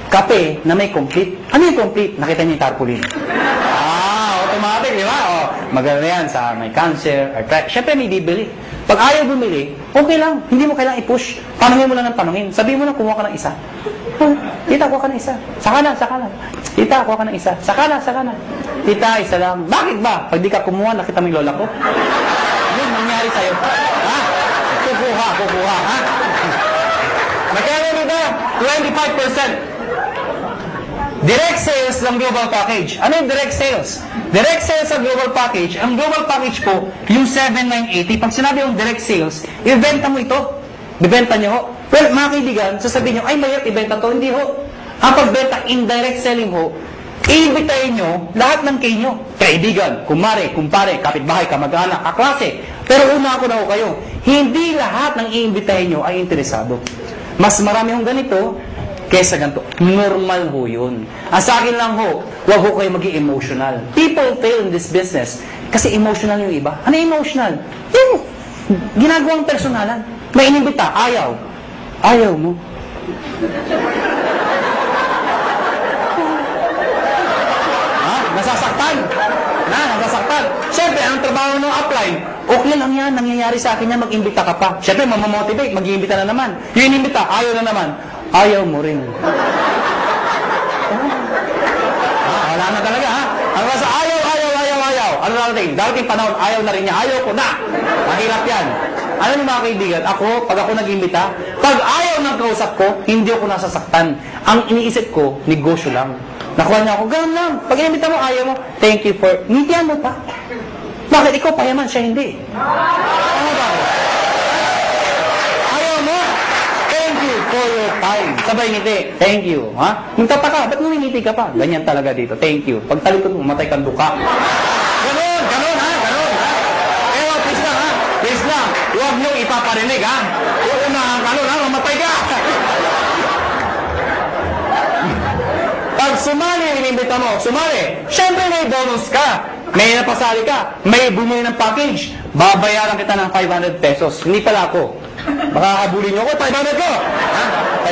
Kape na may complete. Ano yung complete? Nakita niyo yung tarpaulin. Automatic, di ba? Maganda yan sa may cancer, arthritis. Siyempre, may bibili. Pag ayaw bumili, okay lang. Hindi mo kailangang i-push. Tanungin mo lang ng tanungin. Sabihin mo lang, kumuha ka ng isa. Tita, kuha ka ng isa. Saka na. Tita, kuha ka ng isa. Saka na. Tita, isa lang. Bakit ba? Pag di ka kumuha, nakita mo yung lola ko? Yun, nangyari sa'yo. Ha? Kukuha, ha? Magkano nito? 25%. Direct sales ng global package. Ano yung direct sales? Direct sales sa global package, ang global package po, yung 7,980. Pag sinabi yung direct sales, ibenta mo ito. Bibenta nyo ho. Well, mga kaibigan, sasabihin nyo, ay mayroon, ibenta to. Hindi ho. Ang pagbenta, indirect selling ho, iimbitahin nyo lahat ng kayo. Kaibigan, kumare, kumpare, kapitbahay, kamag-anak, kaklase. Pero una ako na ho kayo, hindi lahat ng iimbitahin nyo ay interesado. Mas marami hong ganito, kesa ganito. Normal ho yun. Ang sa akin lang ho, huwag ho kayo maging emotional. People fail in this business kasi emotional yung iba. Ano emotional? Yung ginagawang personalan. May inimbita, ayaw. Ayaw mo. Nasasaktan. Nasasaktan. Siyempre, ang trabaho ng upline, okay lang yan, nangyayari sa akin yan, mag-imbita ka pa. Siyempre, mamamotivate, mag-iimbita na naman. Yung inimbita, ayaw na naman. Ayaw mo rin. Wala na talaga, ha? Ang sa ayaw. Ano darating? Darating panahon, ayaw na rin niya. Ayaw ko na. Mahirap yan. Ano yung mga kaibigan? Pag ako nag-imbita, pag ayaw ng kausap ko, hindi ako nasasaktan. Ang iniisip ko, negosyo lang. Nakuha niya ako, gano'n lang. Pag inimbita mo, ayaw mo, thank you for, ngitian mo pa. Bakit ikaw payaman, siya hindi? Ano ba? Ayaw mo? Thank you for your time. Sabay ngiti. Thank you. Ha? Magtataka, ba't ngumingiti ka pa? Ganyan talaga dito. Thank you. Pag talikod mo, matay kang duka. Ganon, ganon ha, ganon ha. Ewa, please lang ha. Please lang. Huwag nyo ipaparinig ha. Huwag na, ganon ha, mamatay ka. Pag sumali ang inimbita mo, sumali. Siyempre may bonus ka. May napasali ka. May bumili ng package. Babayaran kita ng 500 pesos. Hindi pala ako. Baka habulin nyo ako, 500 ko. Ha?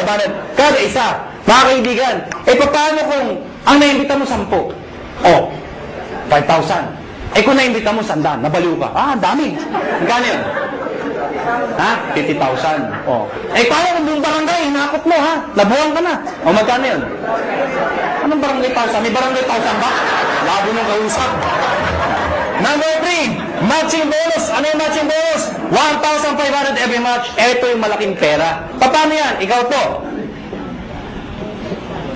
500. Kada isa. Mga kaibigan, paano kung ang naimbita mo 10? Oh, 5,000. Kung naimbita mo 100, nabaliw ka. Dami. Magkano yun? Ha? 50,000. Oh. Paano kung buong barangay, hinakot mo ha? Nabuhan ka na. O magkano yun? Anong barangay 1,000? May barangay 1,000 ba? Labo nung kausap. Number 3, matching bonus. Ano yung matching bonus? 1,500 every match. Ito yung malaking pera. Paano yan? Ikaw to.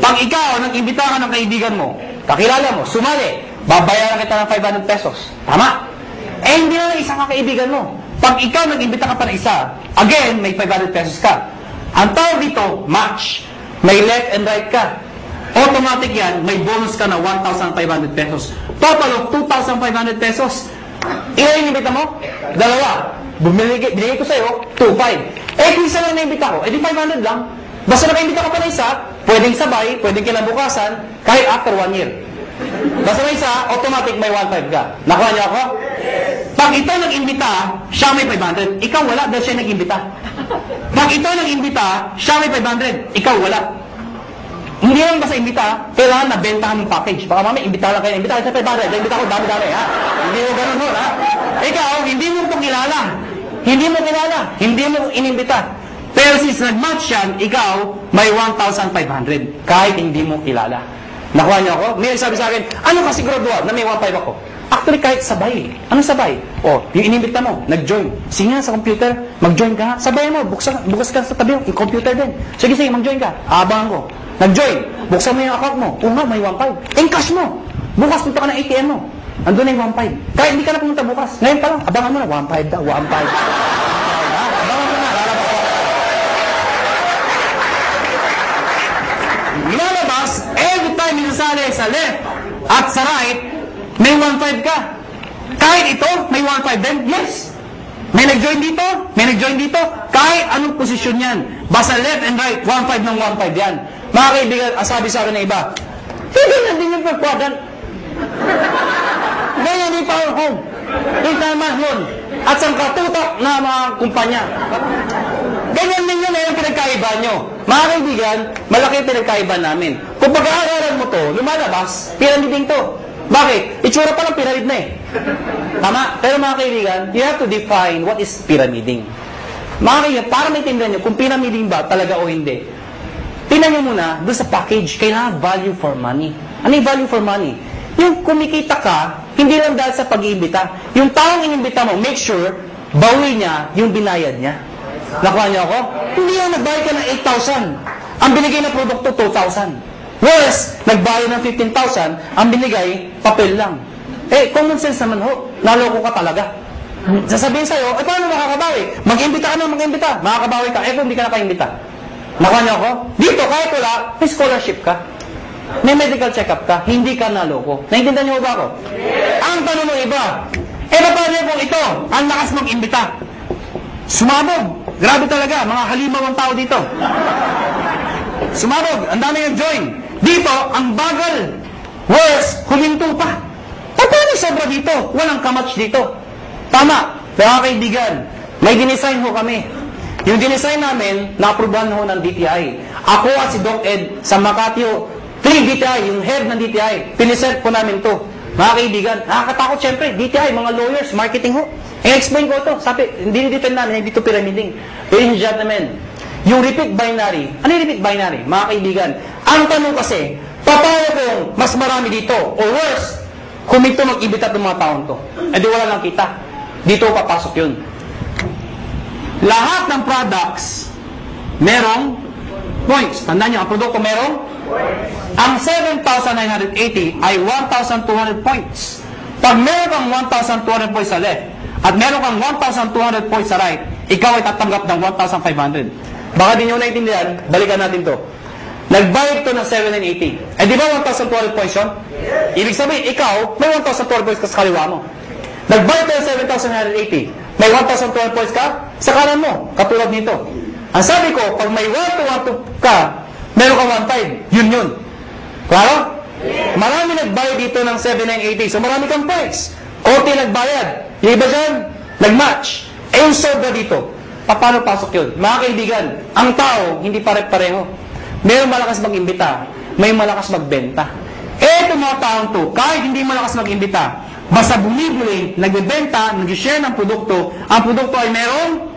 Pag ikaw, nag-imbita ka ng kaibigan mo, kakilala mo, sumali, babayaran kita ng 500 pesos. Tama? Hindi na isang kaibigan mo. Pag ikaw nag-imbita ka pa ng isa, again, may 500 pesos ka. Ang tawag dito, match. May left and right ka. Automatic yan, may bonus ka na 1,500 pesos. Total of 2,500 pesos. Ilan yung imbita mo? 2. Binigay ko sa'yo, 2,500. Kung isa lang na-imbita ko, di 500 lang. Basta naka-imbita ka pa ng isa, pwedeng sabay, pwedeng kinabukasan, kahit after 1 year. Basta may isa, automatic may 1,500 ka. Nakuha niyo ako? Pag ito nag-imbita, siya may 500. Ikaw wala dahil siya nag-imbita. Pag ito nag-imbita, siya may 500. Ikaw wala. Hindi lang basta imbita, kailangan na bentahan ng package. Baka mamaya, imbita lang kayo, imbita kayo sa 500, imbita ko dami-dami, ha? Hindi mo ganun ho, ha? Ikaw, hindi mo ito kilala. Hindi mo kilala. Hindi mo inimbita. Pero since nag-match yan, ikaw, may 1,500. Kahit hindi mo kilala. Nakuha niyo ako? May sabi sa akin, ano ka siguraduhan na may 1,500 ako? Actually, kahit sabay. Anong sabay? Yung inimbita mo, nag-join. Sige nga sa computer, mag-join ka. Sabay mo, bukas ka sa tabi, yung computer din. Sige, mag-join ka. Abangan ko. Nag-join. Buksan mo yung account mo. Nga, may 1,500. Encash mo. Bukas punta ka ng ATM mo. Andun na yung 1,500. Kahit hindi ka na pumunta bukas. Ngayon pa lang, abangan mo na. 1,500 daw. 1,500. Abangan mo na. Lalabas ko. Lalabas, every time minasali sa left at sa right, may 1,500 ka. Kahit ito, may 1,500 din. Yes. May nag-join dito, may nag-join dito. Kahit anong posisyon yan. Basta left and right, 1,500 ng 1,500 yan. Mga kaibigan, sabi sa akin ng iba, ganyan din yung per-quadrant. Ganyan din power home. Yung tama yun. At sa katutok na mga kumpanya. Ganyan din yun yung pinagkaiba nyo. Mga kaibigan, malaki yung pinagkaiba namin. Kung pag-aaralan mo to, lumalabas, pyramiding to. Bakit? Itsura pa lang pyramid na eh. Tama? Pero mga kaibigan, you have to define what is pyramiding. Mga kaibigan, para maintindihan nyo kung pyramiding ba talaga o hindi. Tingnan nyo muna, doon sa package, kailangan value for money. Ano yung value for money? Yung kumikita ka, hindi lang dahil sa pag-iimbita. Yung taong inimbita mo, make sure, bawi niya yung binayad niya. Nakuha niyo ako? Hindi yung nagbayad ka ng 8,000. Ang binigay na produkto, 2,000. Whereas, nagbayad ng 15,000, ang binigay, papel lang. Common sense naman ho, naloko ka talaga. Sasabihin sa'yo, paano makakabawi? Mag-imbita ka na, mag-imbita. Makakabawi ka, kung hindi ka nakaimbita. Nakuha niyo ako? Dito, kahit wala, may scholarship ka. May medical check-up ka, hindi ka naloko. Naintindihan niyo ba ako? Ang tanong mo iba, paano kung ito, ang lakas mag-imbita? Sumabog. Grabe talaga, mga halimaw ang tao dito. Sumabog, ang dami yung join. Dito, ang bagal. Worse, huminto pa. Paano sobra dito? Walang kamatch dito. Tama, mga kaibigan, may dinesign ho kami. Yung dinesign namin, na-aprobahan ho ng DTI. Ako at si Doc Ed sa Makati 3 DTI, yung head ng DTI, piniset po namin to. Mga kaibigan, nakakatakot syempre, DTI, mga lawyers, marketing ho. I-explain ko ito. Sabi, hindi depend namin, hindi ito pyramiding. Ladies and gentlemen, yung repeat binary, ano yung repeat binary? Mga kaibigan, ang tanong kasi, paano kung mas marami dito, or worse, huminto mag-ibita ng mga taon to? Di wala lang kita. Dito papasok yun. Lahat ng products, merong points. Tandaan nyo, ang produkto merong? Ang 7,980 ay 1,200 points. Pag meron kang 1,200 points sa left, at meron kang 1,200 points sa right, ikaw ay tatanggap ng 1,500. Baka di nyo naintindihan, balikan natin to. Nagbayad to ng 7,980. Eh di ba 1,200 points yun? Ibig sabihin, ikaw, may 1,200 points ka sa kaliwa mo. Nagbayad to ng 7,980. May 1,200 points ka sa kanan mo, katulad nito. Ang sabi ko, pag may 1,200 ka, meron kang 1,500. Yun. Klaro? Marami nagbayad dito ng 7,980. So marami kang points. Konti nagbayad. Yung iba dyan, nag-match. Eh yung sobra dito. Paano pasok yun? Mga kaibigan, ang tao, hindi pare-pareho. Mayroong malakas mag-imbita, may malakas magbenta. Eto mga taong to, kahit hindi malakas mag-imbita, basta bumibili, nagbebenta, nag-share ng produkto, ang produkto ay merong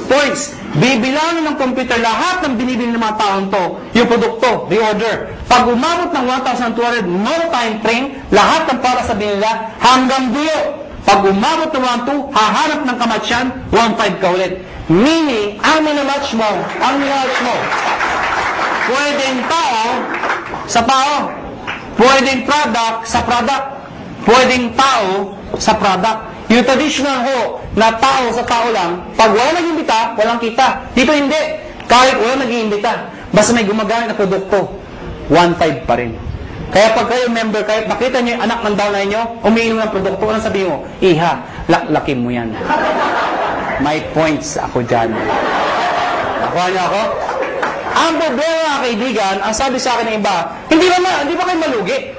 points. Bibilangin ng computer lahat ng binibili ng mga taong to, yung produkto, reorder. Pag umabot ng 1,200, no time frame, lahat ng para sa binila hanggang dulo. Pag umabot ng 1,200, hahanap ng kamatsyan, 1,500 ka ulit. Meaning, ang minamatch mo, pwedeng tao sa tao, pwedeng product sa product, pwedeng tao sa product. Yung traditional ho, na tao sa tao lang, pag wala nag-imbita, walang kita. Dito hindi. Kahit wala nag-iimbita, basta may gumagamit na produkto, 1,500 pa rin. Kaya pag kayo member, kahit makita nyo yung anak ng downline nyo, umiinom ng produkto, anong sabihin mo? Iha, laklakin mo yan. May points ako dyan. Nakuha niyo ako? Ang problema, kaibigan, ang sabi sa akin ng iba, hindi ba kayo malugi?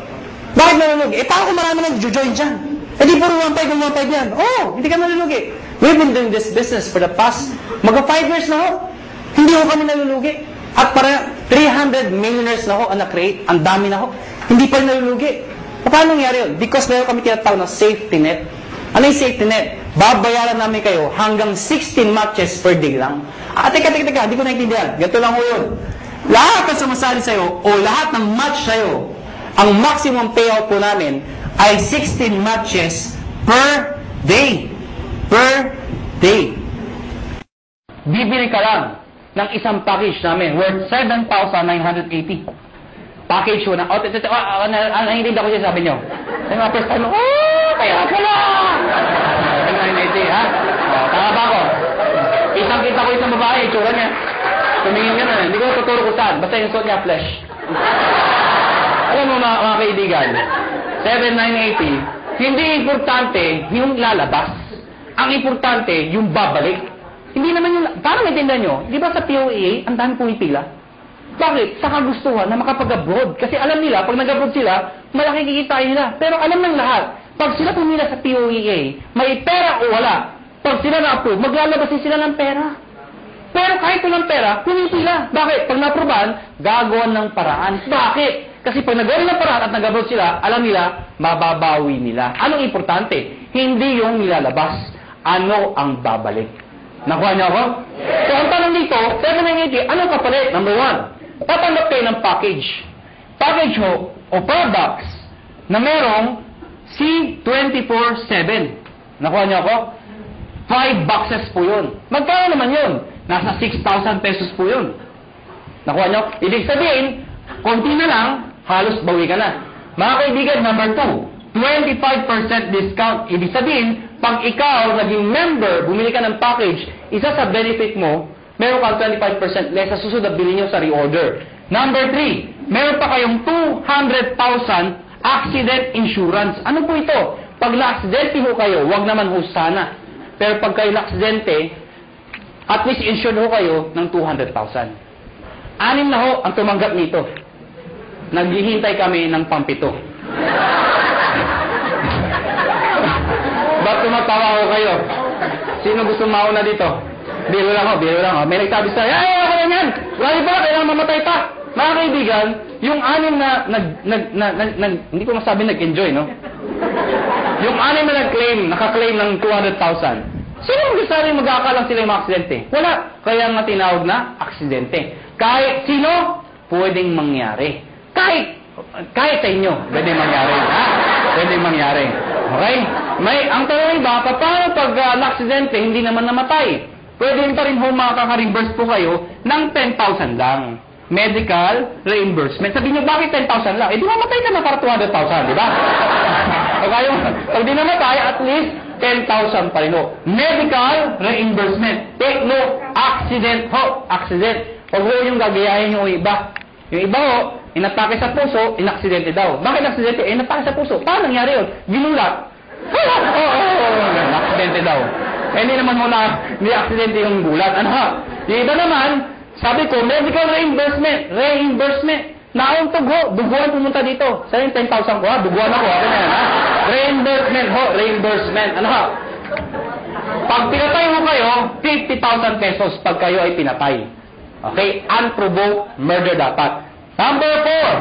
Bakit malugi? Eh, paano kung marami nang join dyan? Eh, di puro 1,500 yan. Oh, hindi ka malulugi. We've been doing this business for the past, mag-5 years na ho. Hindi ho kami nalulugi. At para 300 millionaires na ho ang na-create. Ang dami na ho. Hindi pa rin nalulugi. Paano nangyari yun? Because meron kami tinatawag na safety net. Ano yung safety net? Babayaran namin kayo hanggang 16 matches per day lang. Teka, hindi ko naintindihan. Ganito lang ho yun. Lahat ng sumasali sa'yo o lahat ng match sa'yo, ang maximum payout po namin ay 16 matches per day. Per day. Bibili ka lang ng isang package namin worth 7,980. Package ho na, naintindihan ko siya sabi nyo. Yung mga first time, kaya pala! 7,980, ha? Tama ba ako? Kitang-kita ko isang babae, itsura niya. Tumingin ka na, hindi ko tuturo ko saan. Basta yung suot niya, flesh. Alam mo mga kaibigan, 7,980, hindi importante yung lalabas. Ang importante, yung babalik. Hindi naman yung, paano maintindihan nyo? Di ba sa POEA, ang dami pumipila? Bakit? Sa kagustuhan na makapag-abroad. Kasi alam nila, pag nag-abroad sila, malaki kikitain nila. Pero alam ng lahat, pag sila pumila sa POEA, may pera o wala. Pag sila na-approve, maglalabas din sila ng pera. Pero kahit walang pera, pumipila. Bakit? Pag na-approvean, gagawan ng paraan. Bakit? Kasi pag nagawa ng paraan at nag-abroad sila, alam nila, mababawi nila. Anong importante? Hindi yung nilalabas. Ano ang babalik? Nakuha niyo ako? So, ang tanong dito, 7,980, anong kapalit? Number 1, tatanggap kayo ng package. Package ho, o products, na merong C24/7. Nakuha niyo ako? 5 boxes po yun. Magkano naman yun? Nasa 6,000 pesos po yun. Nakuha niyo? Ibig sabihin, konti na lang, halos bawi ka na. Mga kaibigan, number 2, 25% discount. Ibig sabihin, pag ikaw naging member, bumili ka ng package, isa sa benefit mo, meron kang 25% less sa susunod na bilhin nyo sa reorder. Number 3, meron pa kayong 200,000 accident insurance. Ano po ito? Pag na-aksidente ho kayo, wag naman ho sana. Pero pag kayo na-aksidente, at least insured ho kayo ng 200,000. 6 na ho ang tumanggap nito. Naghihintay kami ng pampito. Ba't tumatawa ko kayo? Sino gusto mauna dito? Biro lang ho. May nagsabi sa'yo, ako na yan! Wala ba? Kailangan mamatay pa! Mga kaibigan, yung 6 na hindi ko masabi nag-enjoy, no? Yung 6 na nakaklaim ng 200,000. Sino magsasabi mag-aakalang sila yung mga aksidente? Wala. Kaya nga tinawag na aksidente. Kahit sino, pwedeng mangyari. Kahit sa inyo, pwedeng mangyari. Ha? Pwedeng mangyari. Okay? Ang tanong ba, paano pag na-aksidente, hindi naman namatay? Pwede pa rin makaka-reimburse po kayo ng 10,000 lang. Medical reimbursement. Sabihin nyo, bakit 10,000 lang? Eh, di mamatay ka na para 200,000, di ba? O kayo, pag di namatay, at least 10,000 pa rin ho. Medical reimbursement. Take note, accident ho. Accident. Pag ho yung gagayahin yung iba. Yung iba ho, inatake sa puso, inaksidente daw. Bakit aksidente? Inatake sa puso. Paano nangyari yun? Ginulat. Aksidente daw. Hindi naman mo na may aksidente yung gulat. Ano ha? Yung iba naman, sabi ko, medical reimbursement. Reimbursement. Naong tugo. Duguan pumunta dito. Sa yung 10,000 ko ha? Duguan ako. Ano yan ha? Reimbursement ho. Reimbursement. Ano ha? Pag pinatay mo kayo, 50,000 pesos pag kayo ay pinatay. Okay? Unprovoked murder dapat. Number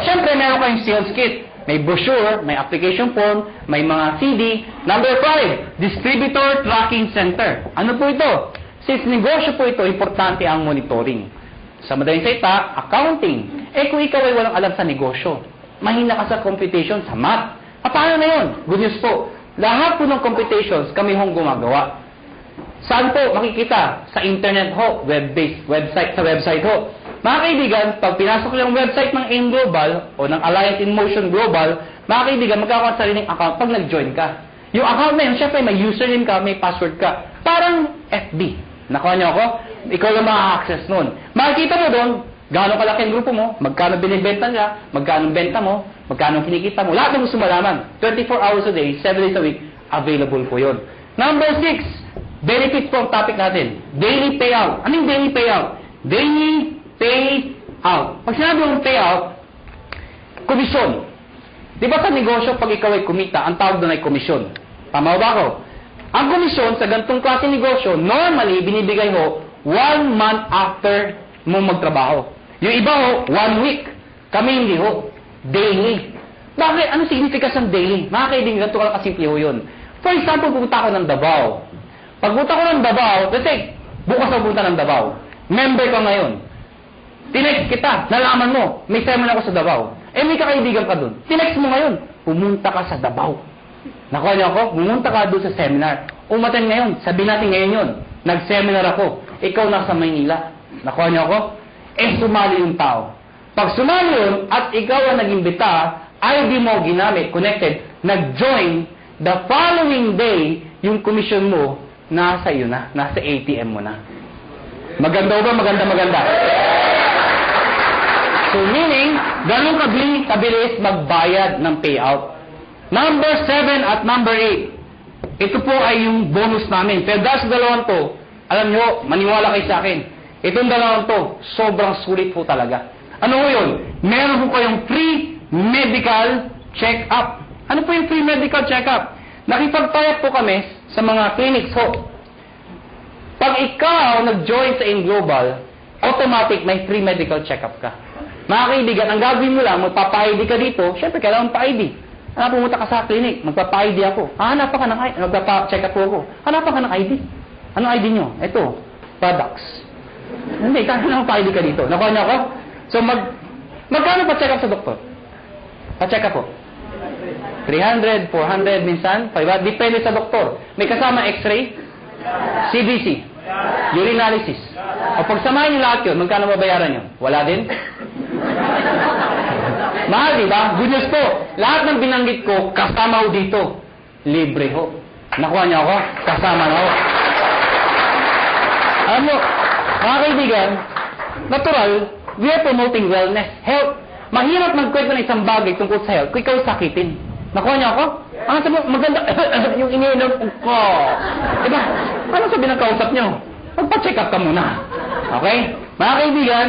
4. Siyempre, meron kayong sales kit. May brochure, may application form, may mga CD. Number 5. Distributor Tracking Center. Ano po ito? Since negosyo po ito, importante ang monitoring. Sa madaling salita, accounting. Kung ikaw ay walang alam sa negosyo, mahina ka sa computation, sa math. Paano na yun? Good news po. Lahat po ng computations kami hong gumagawa. Saan po makikita? Sa internet ho, web-based, website, sa website ho. Mga kaibigan, pag pinasok yung website ng AIM Global o ng Alliance in Motion Global, mga kaibigan, magkakaroon sa sariling account pag nag-join ka. Yung account na yun, syempre may username ka, may password ka. Parang FB. Nakuha niyo ako? Ikaw lang maka-access nun. Makikita mo doon, gaano kalaki ang grupo mo, magkano binibenta niya, magkano benta mo, magkano kinikita mo. Lahat ng gusto malaman. 24 hours a day, 7 days a week, available po yun. Number 6, benefit po ang topic natin. Daily payout. Anong daily payout? Daily payout. Pag sinabi mong payout, komisyon. Di ba sa negosyo, pag ikaw ay kumita, ang tawag doon ay komisyon. Tama ba ako? Ang komisyon sa ganitong klase negosyo, normally, binibigay ho 1 month after mo magtrabaho. Yung iba ho, 1 week. Kami hindi ho. Daily. Bakit? Ano significance ng daily? Mga kaibigan, ganito ka lang kasimple ho yun. For example, pupunta ako ng Davao. Pag pupunta ko ng Davao, let's say, bukas ako pupunta ng Davao. Member ka ngayon. Tinext kita, nalaman mo, may seminar ako sa Davao. May kakaibigan ka dun. Tinext mo ngayon, pumunta ka sa Davao. Nakuha niyo ako? Pumunta ka doon sa seminar. Umaten ngayon, sabihin natin ngayon yun. Nag-seminar ako. Ikaw nasa Maynila. Nakuha niyo ako? Sumali yung tao. Pag sumali yun, at ikaw ang nag-imbita, ID mo ginamit, connected, nag-join, the following day, yung commission mo, nasa iyo na. Nasa ATM mo na. Maganda ba? Maganda. So meaning, ganun kabilis magbayad ng payout. Number 7 at number 8. Ito po ay yung bonus namin. Pero dahil sa dalawang to, alam nyo, maniwala kayo sa akin. Itong dalawang to, sobrang sulit po talaga. Ano po yun? Meron po kayong free medical check-up. Ano po yung free medical check-up? Nakipagtayap po kami sa mga clinics ho. Pag ikaw nag-join sa AIM Global, automatic may free medical check-up ka. Mga kaibigan, ang gagawin mo lang, magpapa-ID ka dito, syempre kailangan pa-ID. Pumunta ka sa clinic, magpapa-ID ako. Hanapan ka ng ID, magpapa-check up ako. Hanapan ka ng ID. Anong ID nyo? Ito, products. Hindi, kailangan pa-ID ka dito. Nakuha niyo ako? So, magkano pa-check up sa doktor? Pa-check up po. 300, 400, minsan, 500. Depende sa doktor. May kasama x-ray, CBC, urinalysis. O pag samahin niyo lahat yun, magkano mabayaran yun? Wala din? Mahal, di ba? Good news po. Lahat ng binanggit ko, kasama ho dito. Libre ho. Nakuha niyo ako? Kasama na ho. Alam mo, mga kaibigan, natural, we are promoting wellness, health. Mahirap magkwento ng isang bagay tungkol sa health kung ikaw sakitin. Nakuha niyo ako? Ang sabi mo, maganda, yung iniinom ko. Diba? Ano sabi ng kausap niyo? Magpa-check up ka muna. Okay? Mga kaibigan,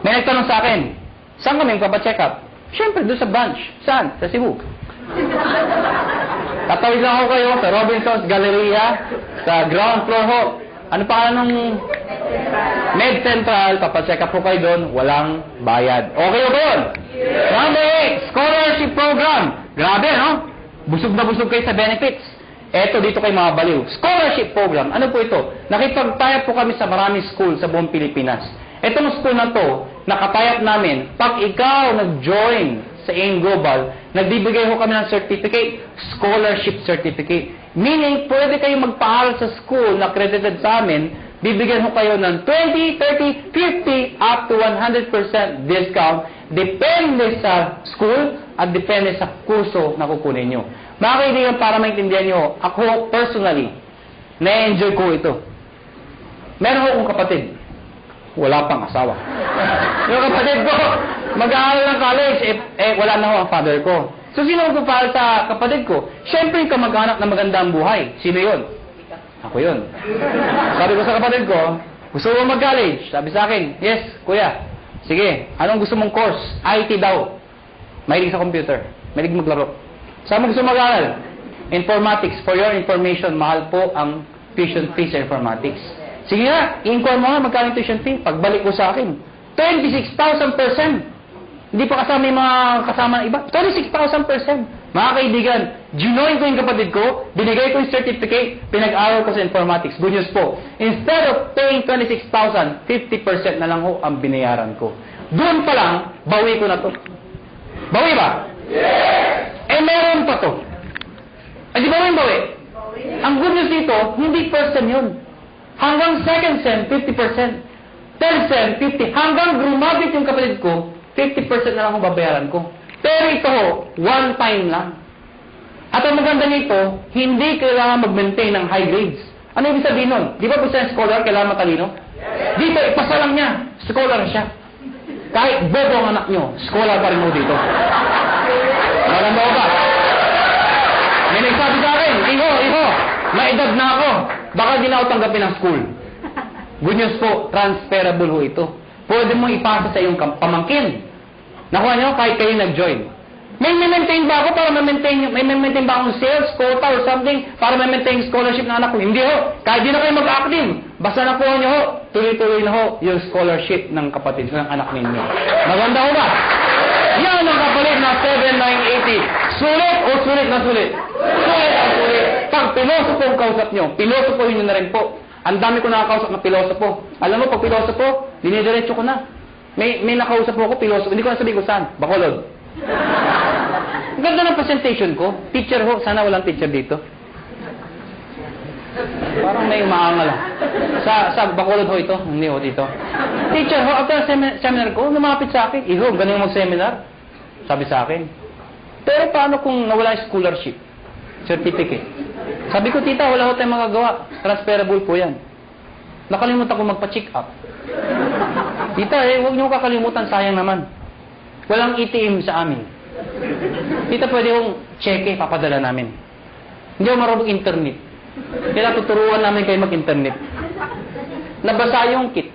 may nagtanong sa akin, saan kami magpapacheck up? Siyempre, doon sa branch. Saan? Sa Cebu. Tatawid lang ako kayo sa Robinson's Galleria, sa ground floor ho. Ano pa ng Med Central, papacheck up po kayo doon, walang bayad. Okay ba yun? Number 8, scholarship program. Grabe, no? Busog na busog kayo sa benefits. Eto, dito kayo mga baliw. Scholarship program. Ano po ito? Nakipag-tie po kami sa maraming school sa buong Pilipinas. Itong school na to, nakatayap namin, pag ikaw nag-join sa AIM Global, nagbibigay ho kami ng certificate, scholarship certificate. Meaning, pwede kayo magpaaral sa school na accredited sa amin, bibigyan ho kayo ng 20, 30, 50, up to 100% discount Depende sa school at depende sa kurso na kukunin nyo. Mga kaibigan, para maintindihan nyo, ako personally, na-enjoy ko ito. Meron akong kapatid. Wala pang asawa. Yung kapatid ko, mag-aaral ng college, wala na ako ang father ko. So, sino magpapahal sa kapatid ko? Siyempre, yung kamag-anak na maganda ang buhay. Sino yun? Ako yun. Sabi ko sa kapatid ko, gusto mo mag-college? Sabi sa akin, yes, kuya. Sige, anong gusto mong course? IT daw. Mahilig sa computer. Mahilig maglaro. Saan mo gusto mag-aaral? Informatics. For your information, mahal po ang tuition fee sa informatics. Sige na, i-inquire mo nga magkano yung tuition fee. Pagbalik ko sa akin, 26,000%. Hindi pa kasama yung mga kasama ng iba. 26,000%. Mga kaibigan, ginoin ko yung kapatid ko, binigay ko yung certificate, pinag-aral ko sa informatics. Good news po. Instead of paying 26,000, 50% na lang ho ang binayaran ko. Doon pa lang, bawi ko na to. Bawi ba? Yes! Meron pa to. Di ba yung bawi? Ang good news dito, hindi first sem yun. Hanggang second sem, 50%. Third sem, 50%. Hanggang graduate yung kapatid ko, 50% na lang ang babayaran ko. Pero ito ho, one time lang. At ang maganda nito, hindi kailangan mag-maintain ng high grades. Ano ibig sabihin nun? Di ba gusto ng scholar, kailangan matalino? Yes. Dito, ipasa lang niya. Scholar siya. Kahit bobo ang anak nyo, scholar pa rin mo dito. Maganda ko ba? May nagsabi sa akin, Iho, maedad na ako. Baka di na ako tanggapin ng school. Good news po, transferable ho ito. Pwede mo ipasa sa iyong pamangkin. Nakuha nyo, kahit kayo nag-join. May maintain ba ako para may maintain ba akong sales, quota, or something para may-maintain scholarship ng anak ko? Hindi ho. Kahit di na kayo mag-active. Basta nakuha nyo ho, tuloy-tuloy na ho yung scholarship ng kapatid, ng anak ninyo. Maganda ho ba? Yan ang kapalit na 7,980. Sulit o sulit na sulit? Sulit ang sulit. Pag pilosopo ang kausap nyo, pilosopo yun na rin po. Ang dami ko nakakausap na pilosopo. Alam mo, pag pilosopo, dinidiretso ko na. May nakausap ako, pilosopo. Hindi ko na sabihin ko saan. Bacolod. Ganda ng presentation ko. Teacher ho. Sana walang teacher dito. Parang may umaangal. Sa Bacolod ho ito. Hindi ho dito. Teacher ho, after seminar ko, lumapit sa akin. Iho, ganun yung mag-seminar. Sabi sa akin. Pero paano kung nawala yung scholarship? Certificate. Sabi ko, tita, wala ko tayong magagawa. Transferable po yan. Nakalimutan ko magpa-check up. Tita, huwag niyo kakalimutan, sayang naman. Walang ATM sa amin. Tita, pwede kong cheque, papadala namin. Hindi ako marunong internet. Kaya tuturuan namin kayo mag-internet. Nabasa yung kit.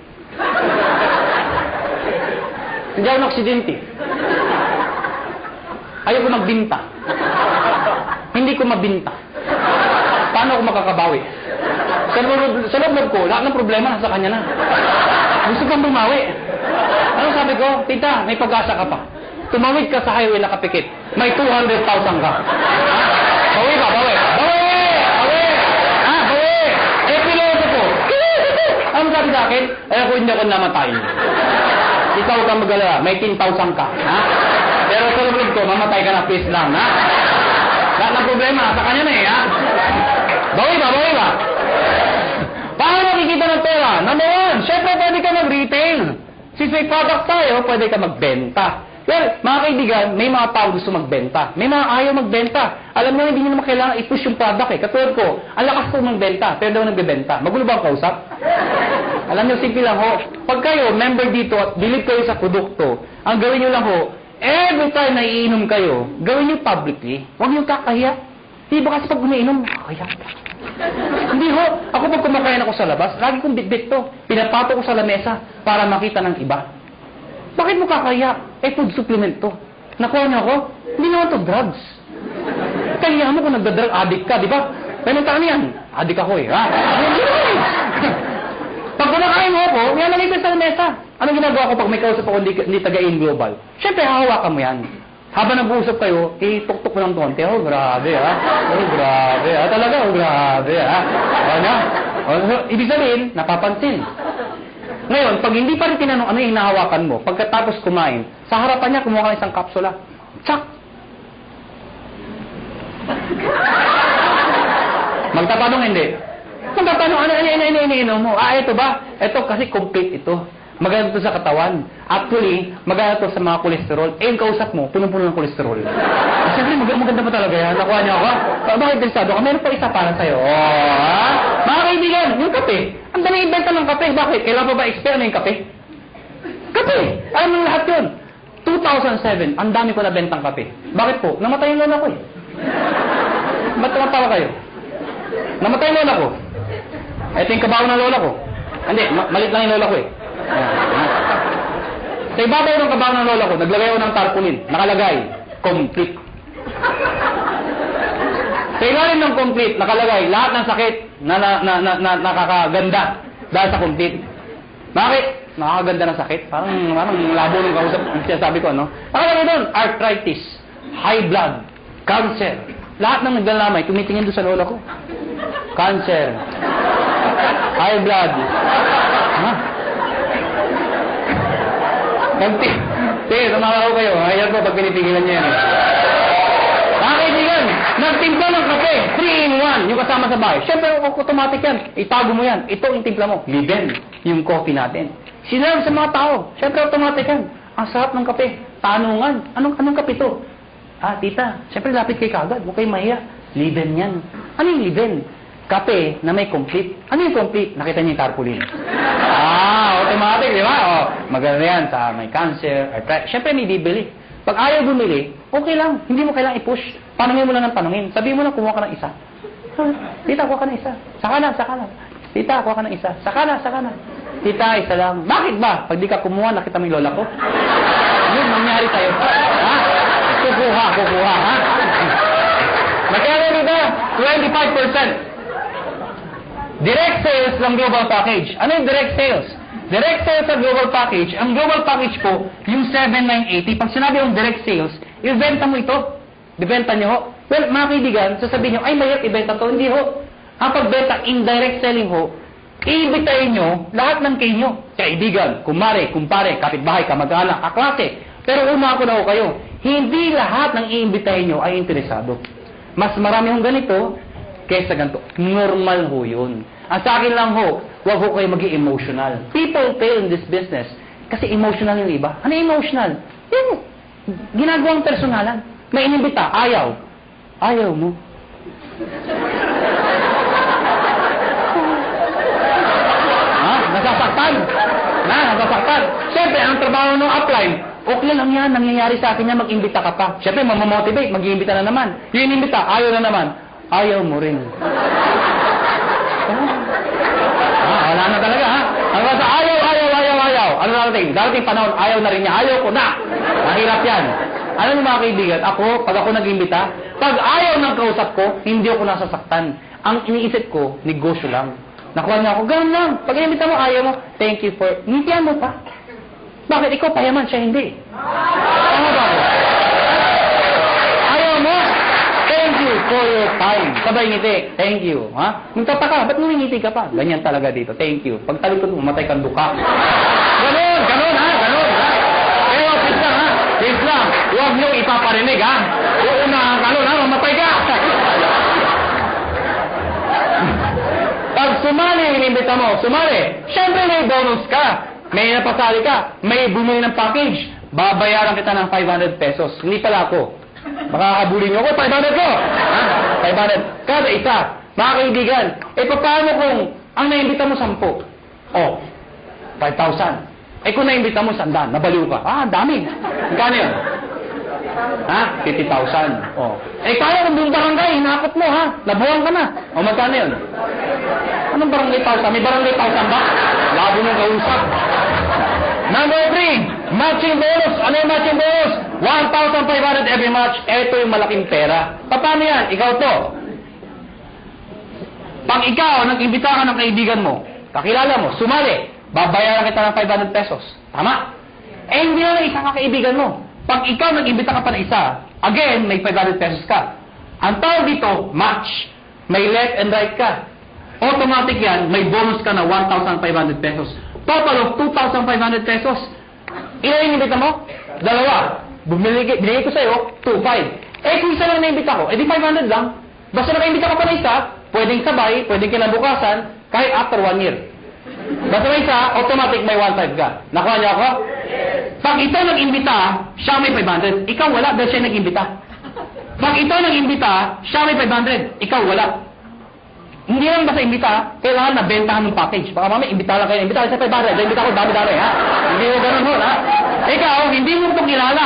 Hindi ako naksidente. Ayaw ko magbinta. Hindi ko mabinta. Paano ako makakabawi? Sa loob ko, lahat ng problema nasa kanya na. Gusto kong bumawi. Ano sabi ko? Tita, may pag-asa ka pa. Tumawid ka sa highway na kapikit. May 200,000 ka. Bawi ba? Bawi. Bawi! Bawi! Bawi! Piloso ko. Ano sabi sa akin? Ako hindi ako namatay. Ikaw ka mag-alala. May 10,000 ka. Pero sa loob ko, mamatay ka na, please lang. Lahat ng problema, sa kanya na Bawi ba? Bawi ba? Paano makikita ng pera? Number one, syempre pwede ka mag-retail. Since may product tayo, pwede ka magbenta. Well, mga kaibigan, may mga tao gusto magbenta. May mga ayaw magbenta. Alam mo, hindi nyo naman kailangan i-push yung product Katulad ko, ang lakas ko magbenta, pero daw nagbebenta. Magulo ba ang kausap? Alam nyo, simple lang ho. Pag kayo, member dito at believe kayo sa produkto, ang gawin nyo lang ho, every time na iinom kayo, gawin nyo publicly. Huwag nyo kakahiya. Di ba kasi pag umiinom, nakakahiya ka. Hindi ho. Ako pag kumakain ako sa labas, lagi kong bitbit to. Pinapato ko sa lamesa para makita ng iba. Bakit mo kakahiya? Food supplement to. Nakuha niyo ako? Hindi naman to drugs. Kaya mo kung nagda-drug addict ka, di ba? Pero ano yan? Addict ako Pag kumakain mo ako, yan nalipin sa lamesa. Anong ginagawa ko pag may kausap ako hindi taga-in global? Siyempre, hahawakan mo yan. Habang nag-uusap kayo, tuktok mo ng konti. Oh, grabe Oh, grabe Talaga, oh, grabe Ano? Ibig sabihin, napapansin. Ngayon, pag hindi pa rin tinanong ano yung hinahawakan mo, pagkatapos kumain, sa harapan niya, kumuha ka ng isang kapsula. Tsak! Magtatanong hindi. Magtatanong, ano mo? Ito ba? Ito kasi complete ito. Maganda to sa katawan. Actually, maganda to sa mga kolesterol. Eh, yung kausap mo, punong-puno ng kolesterol. Siyempre, maganda pa talaga yan. Nakuha niyo ako. Bakit interesado ka? Meron pa isa para sa'yo. Mga kaibigan, yung kape. Ang dami ibenta ng kape. Bakit? Kailan pa ba expert na yung kape? Kape! Alam mo lahat yun. 2007, ang dami ko na bentang kape. Bakit po? Namatay yung lola ko eh. Ba't tumatawa kayo? Namatay yung lola ko. Ito yung kabaw ng lola ko. Hindi, malit lang yung lola ko eh. Sa ibabaw ng kabaw ng lola ko, naglagay ako ng tarpaulin. Nakalagay, complete. Sa ilalim ng complete, nakalagay, lahat ng sakit na nakakaganda dahil sa complete. Bakit? Nakakaganda ng sakit. Parang labo ng kausap. Ang sinasabi ko, ano? Nakalagay doon, arthritis, high blood, cancer. Lahat ng naglalamay, tumitingin doon sa lola ko. Cancer, high blood. Ha? Sige, tumawa ko kayo. Ayan po, pag pinipigilan niya yan. Mga kaibigan, nagtimpla ng kape, 3-in-1, yung kasama sa bahay. Siyempre, automatic yan. Itago mo yan. Ito yung timpla mo. Liben, yung coffee natin. Sinabi sa mga tao, siyempre automatic yan. Ang sarap ng kape. Tanungan, anong kape to? Tita, siyempre lapit kay kagad. Huwag kayo mahiya. Liben yan. Ano yung liben? Kape na may complete. Ano yung complete? Nakita niyo yung tarpaulin. Automatic, di ba? Maganda yan sa may cancer, arthritis. Siyempre may bibili. Pag ayaw bumili, okay lang. Hindi mo kailangang i-push. Panungin mo lang ng panungin. Sabihin mo lang, kumuha ka ng isa. Tita, kuha ka ng isa. Saka na. Tita, kuha ka ng isa. Saka na. Tita, isa lang. Bakit ba? Pag di ka kumuha, nakita mo yung lola ko. Yun, nangyari tayo. Kukuha, ha? Magkano dito? 25%. Direct sales ng global package. Ano yung direct sales? Direct sales sa global package, ang global package po, yung 7,980, pag sinabi yung direct sales, ibenta mo ito. Ibenta nyo ho. Well, mga kaibigan, sasabihin nyo, ay mayat, ibenta to. Hindi ho. Ang pagbenta, indirect selling ho, iibitayin nyo lahat ng kayo. Kaibigan, kumare, kumpare, kapitbahay, kamag-anak, kaklase. Pero una ako na ho kayo, hindi lahat ng iimbitahin nyo ay interesado. Mas marami hong ganito, kaysa ganito. Normal ho yun. Ang sa akin lang ho, huwag ho kayo maging emotional. People fail in this business kasi emotional yung iba. Ano emotional? Yung ginagawang personalan. May inimbita, ayaw. Ayaw mo. Nasasaktan. Nasasaktan. Siyempre, ang trabaho ng upline, okay lang yan, nangyayari sa akin yan, mag-imbita ka pa. Siyempre, mamamotivate, mag-iimbita na naman. Yung inimbita, ayaw na naman. Ayaw mo rin. Wala na talaga, ha? Ang basta, ayaw. Ano darating panahon, ayaw na rin niya. Ayaw ko na. Mahirap yan. Alam niyo mga kaibigan, pag ako nag-imbita, pag ayaw ng kausap ko, hindi ako nasasaktan. Ang iniisip ko, negosyo lang. Nakuha niya ako, ganun lang. Pag inimbita mo, ayaw mo, thank you for... Ngitian mo pa. Bakit? Ikaw payaman, siya hindi. Tama ba? Ayaw mo? Thank you for your time. Sabay ngiti. Thank you. Ha? Magtataka, ba't ngumingiti ka pa? Ganyan talaga dito. Thank you. Pag talikod mo, matay kang duka. Ganun, ha? Pero, please lang. Huwag niyong ipaparinig, ha? Uunahan ka nun, ha? Mamatay ka. Pag sumali, inimbita mo, siyempre may bonus ka. May napasali ka. May bumili ng package. Babayaran kita ng 500 pesos. Hindi pala ako. Makakabuli niyo ako, 500 ko! 500. Kada isa. Mga kaibigan, paano kung ang naimbita mo 10? 5,000. Kung naimbita mo 100, nabaliw ka. Dami. Magkano yun? 50,000. Paano kung buong barangay, hinakot mo, ha? Nabuhan ka na. Magkano yun? Anong barangay 1,000? May barangay 1,000 ba? Labo nung kausap. Number 3, matching bonus. Ano yung matching bonus? 1,500 every match. Ito yung malaking pera. Paano yan? Ikaw to. Pag ikaw, nag-imbita ka ng kaibigan mo, kakilala mo, sumali, babayaran kita ng 500 pesos. Tama? Hindi na isa ka kaibigan mo. Pag ikaw nag-imbita ka pa ng isa, again, may 500 pesos ka. Ang tawag dito, match. May left and right ka. Automatic yan, may bonus ka na 1,500 pesos. Total of 2,500 pesos. Ilan yung imbita mo? 2. Binigay ko sa'yo, 2,500. Kung isa lang na-imbita ko, di 500 lang. Basta naka-imbita ka pa na isa, pwedeng sabay, pwedeng kinabukasan, kahit after 1 year. Basta may isa, automatic may 1.5 ka. Nakuha niyo ako? Pag ito nag-imbita, siya may 500. Ikaw wala dahil siya nag-imbita. Pag ito nag-imbita, siya may 500. Ikaw wala. Hindi lang basta imbita, kailangan na bentahan ng package. Baka mamaya, imbita lang kayo. Imbita kayo sa 500. Imbita ko, dami-dami, ha? Hindi mo ganun ho, ha? Ikaw, hindi mo ito kilala.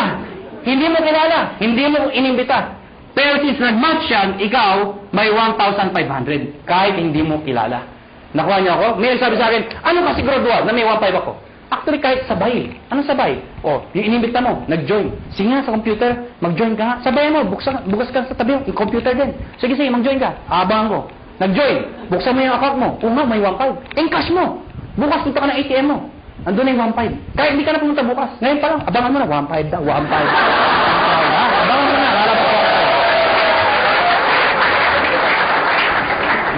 Hindi mo kilala. Hindi mo inimbita. Pero since nag-match yan, ikaw, may 1,500. Kahit hindi mo kilala. Nakuha niyo ako? May sabi sa akin, ano ka siguraduhan na may 1.5 ako? Actually, kahit sabay. Anong sabay? Yung inimbita mo, nag-join. Sige nga sa computer, mag-join ka nga. Sabayan mo, bukas ka sa tabi yung computer din. Sige, mag-join ka. Abangan ko. Nag-join. Buksan mo yung account mo. May 1.5. Encash mo. Bukas punta ka ng ATM mo. Andun na yung 1.5. Kahit hindi ka na pumunta bukas. Ngayon pa lang, abangan mo na. 1.5 daw. 1.5. Abangan mo na. Lalabas ko.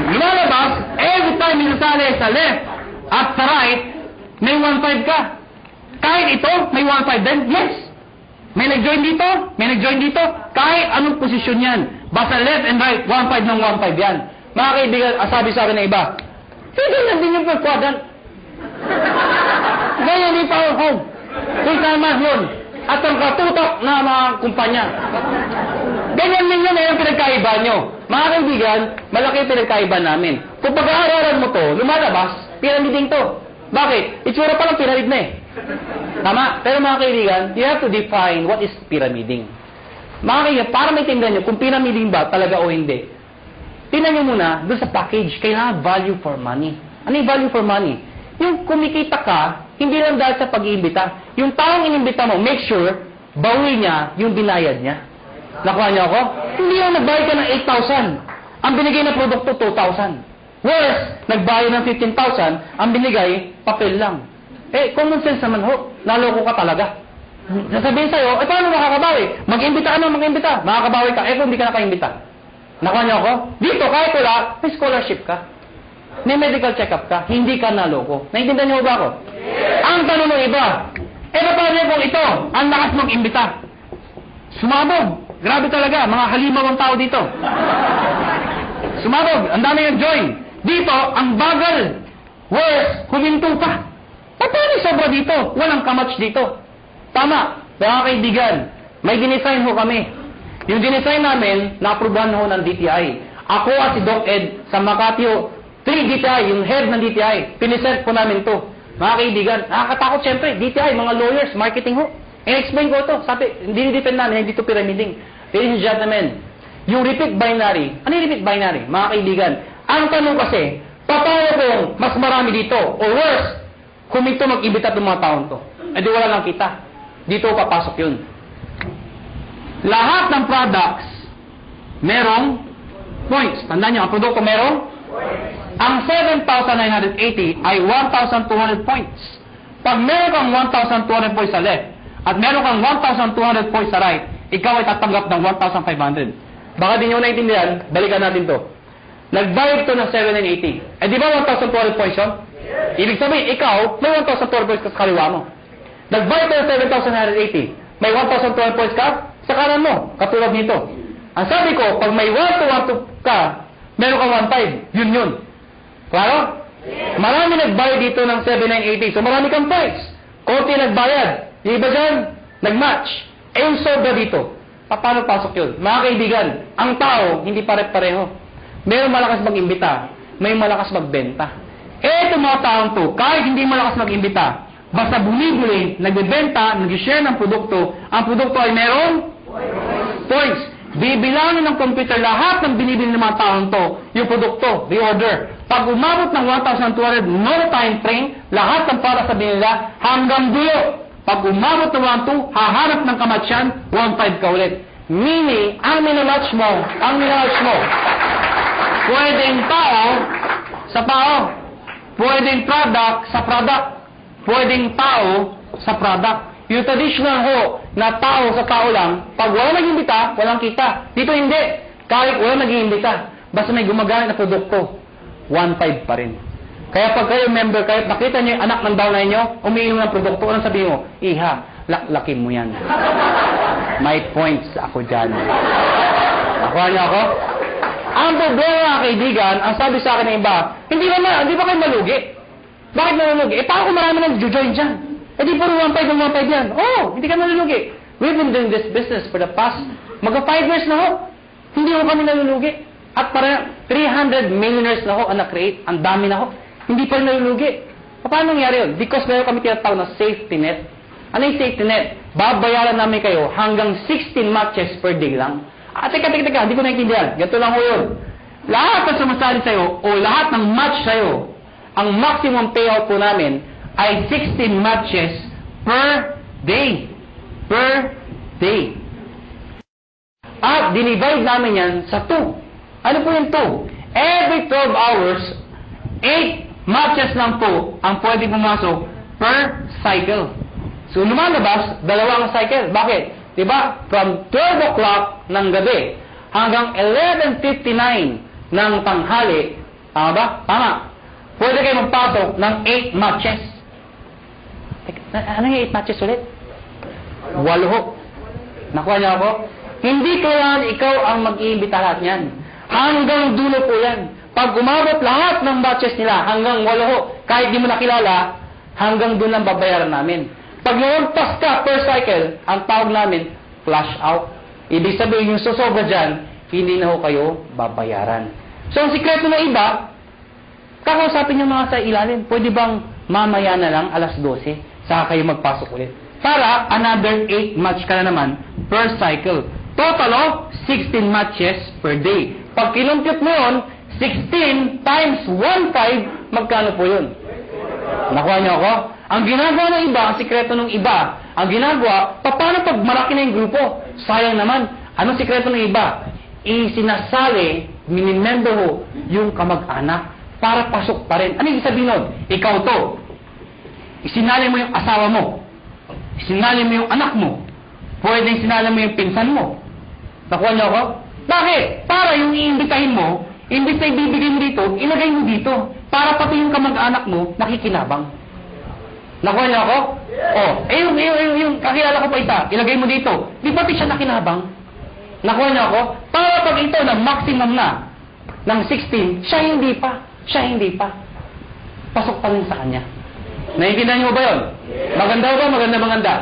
Lumalabas, every time minasali sa left at sa right, may 1.5 ka. Kahit ito, may 1.5 din. Yes. May nag-join dito, may nag-join dito. Kahit anong posisyon yan. Basta left and right, 1.5 ng 1.5 yan. Mga kaibigan, sabi sa akin na iba, hindi na din yung per-quadrant. Ngayon, hindi pa home. Kung naman yun. At ang katutok na mga kumpanya. Ganyan din yun, yung pinagkaiba nyo. Mga kaibigan, malaki yung pinagkaiba namin. Kung pag-aaralan mo to, lumalabas, pyramiding to. Bakit? Itsura pa lang pyramid na eh. Tama? Pero mga kaibigan, you have to define what is pyramiding. Mga kaibigan, para maintindihan nyo kung pyramiding ba talaga o hindi, tingnan nyo muna, doon sa package, kailangan value for money. Ano yung value for money? Yung kumikita ka, hindi lang dahil sa pag-iimbita. Yung taong inimbita mo, make sure, bawi niya yung binayad niya. Nakuha niyo ako? Hindi lang nagbayad ka ng 8,000. Ang binigay na produkto, 2,000. Worse, nagbayad ng 15,000, ang binigay, papel lang. Common sense naman ho, naloko ka talaga. Sasabihin sa'yo, paano makakabawi? Mag-imbita ka na, mag-imbita. Makakabawi ka, kung hindi ka nakaimbita. Nakuha niyo ako? Dito, kahit wala, may scholarship ka. May medical check-up ka. Hindi ka naloko. Naintindihan niyo ba ako? Ang tanong ng iba, paano kung ito, ang lakas mag-imbita? Sumabog. Grabe talaga, mga halimaw ang tao dito. Sumabog, ang dami yung join. Dito, ang bagal. Worse, huminto ka. Paano sobra dito? Walang kamatch dito. Tama, mga kaibigan, may dinesign ho kami. Yung dinesign namin, na-aprobahan ho ng DTI. Ako at si Doc Ed sa Makati ho, 3 DTI, yung head ng DTI, pinisent po namin to. Mga kaibigan, nakakatakot syempre, DTI, mga lawyers, marketing ho. I-explain ko ito. Sabi, hindi depend namin, hindi ito pyramiding. Ladies and gentlemen, yung repeat binary, ano yung repeat binary? Mga kaibigan, ang tanong kasi, paano kung mas marami dito? Or worse, kung ito mag-ibita ng mga taon to? Di wala lang kita. Dito papasok yun. Lahat ng products, merong points. Tandaan nyo, ang produkto merong? Ang 7,980 ay 1,200 points. Pag meron kang 1,200 points sa left, at meron kang 1,200 points sa right, ikaw ay tatanggap ng 1,500. Baka di nyo naintindihan, balikan natin to. Nagbayad to ng 7,980. Di ba 1,200 points yun? Ibig sabihin, ikaw, may 1,200 points ka sa kaliwa mo. Nagbayad to ng 7,980. May 1,200 points ka sa kanan mo, katulad nito. Ang sabi ko, pag may 1,200 ka, meron kang 1,500. Yun. Klaro? Marami nagbayad dito ng 7,980. So marami kang points. Konti nagbayad. Yung iba dyan, nag-match. Yung sobra dito. Paano pasok yun? Mga kaibigan, ang tao, hindi pare-pareho. Mayroong malakas mag-imbita. May malakas magbenta. Itong mga taong to, kahit hindi malakas mag-imbita, basta bumibili, nagbebenta, nag-share ng produkto, ang produkto ay merong points. Bibilangin ng computer lahat ng binibili ng mga taong to, yung produkto, reorder. Pag umabot ng 1,200, no time frame, lahat ng para sa binila hanggang dulo. Pag umabot ng 1,200, hahanap ng kamatsyan, 1,500 ka ulit. Meaning, ang minamatch mo, pwedeng tao sa tao, pwedeng product sa product, pwedeng tao sa product. Yung traditional ho, na tao sa tao lang, pag wala nag-imbita, walang kita. Dito hindi. Kahit wala nag-imbita, basta may gumagamit na produkto, 1,500 pa rin. Kaya pag kayo member, kahit nakita niyo yung anak ng downline niyo, umiinom ng produkto, anong sabihin mo? Iha, laklakin mo yan. May points ako dyan. Nakuha niyo ako? Ang problema, kaibigan, ang sabi sa akin ng iba, hindi ba kayo malugi? Bakit nalulugi? Paano kung marami nag-join dyan? Di puro 1.5 yan. Hindi ka nalulugi. We've been doing this business for the past, 5 years na ho. Hindi ho kami nalulugi. At para 300 millionaires na ho ang na-create. Ang dami na ho. Hindi pa rin nalulugi. Paano nangyari yun? Because meron kami tinatawag na safety net. Ano yung safety net? Babayaran namin kayo hanggang 16 matches per day lang. Teka, hindi ko naintindihan. Ganito lang ho yun. Lahat ng sumasali sa'yo o lahat ng match sa'yo, ang maximum payout po namin ay 16 matches per day. Per day. At dinivide namin yan sa 2. Ano po yung 2? Every 12 hours, 8 matches lang po ang pwede pumasok per cycle. So, lumalabas, 2 ang cycle. Bakit? Diba? From 12 o'clock ng gabi hanggang 11:59 ng tanghali. Tama ba? Tama. Pwede kayo magpasok ng 8 matches. Ano yung 8 matches ulit? 8. Nakuha niyo ako? Hindi kailangan ikaw ang mag-iimbita lahat niyan. Hanggang dulo po yan. Pag umabot lahat ng matches nila hanggang 8, kahit di mo nakilala, hanggang doon lang babayaran namin. Pag lumagpas ka per cycle, ang tawag namin, flash out. Ibig sabihin yung susobra dyan, hindi na ho kayo babayaran. So, ang sikreto ng iba, kakausapin yung mga sa ilalim, pwede bang mamaya na lang, alas 12, saka kayo magpasok ulit. Para another 8 match ka na naman per cycle. Total of 16 matches per day. Pag kinumpute mo yun, 16 times 1.5, magkano po yun? Nakuha niyo ako? Ang ginagawa ng iba, ang sikreto ng iba, ang ginagawa, paano pag malaki na yung grupo? Sayang naman. Anong sikreto ng iba? Isinasali, minimember ho, yung kamag-anak para pasok pa rin. Ano yung sabihin nun? Ikaw to. Isinali mo yung asawa mo. Isinali mo yung anak mo. Pwedeng sinali mo yung pinsan mo. Nakuha niyo ako? Bakit? Para yung iimbitahin mo, imbis na ibibigay mo dito, ilagay mo dito. Para pati yung kamag-anak mo, nakikinabang. Nakuha niyo ako? Yung kakilala ko pa isa, ilagay mo dito. Di pati siya nakinabang? Nakuha niyo ako? Para pag ito na maximum na ng 16, siya hindi pa. Pasok pa rin sa kanya. Naiintindihan niyo ba yun? Maganda ba? Maganda.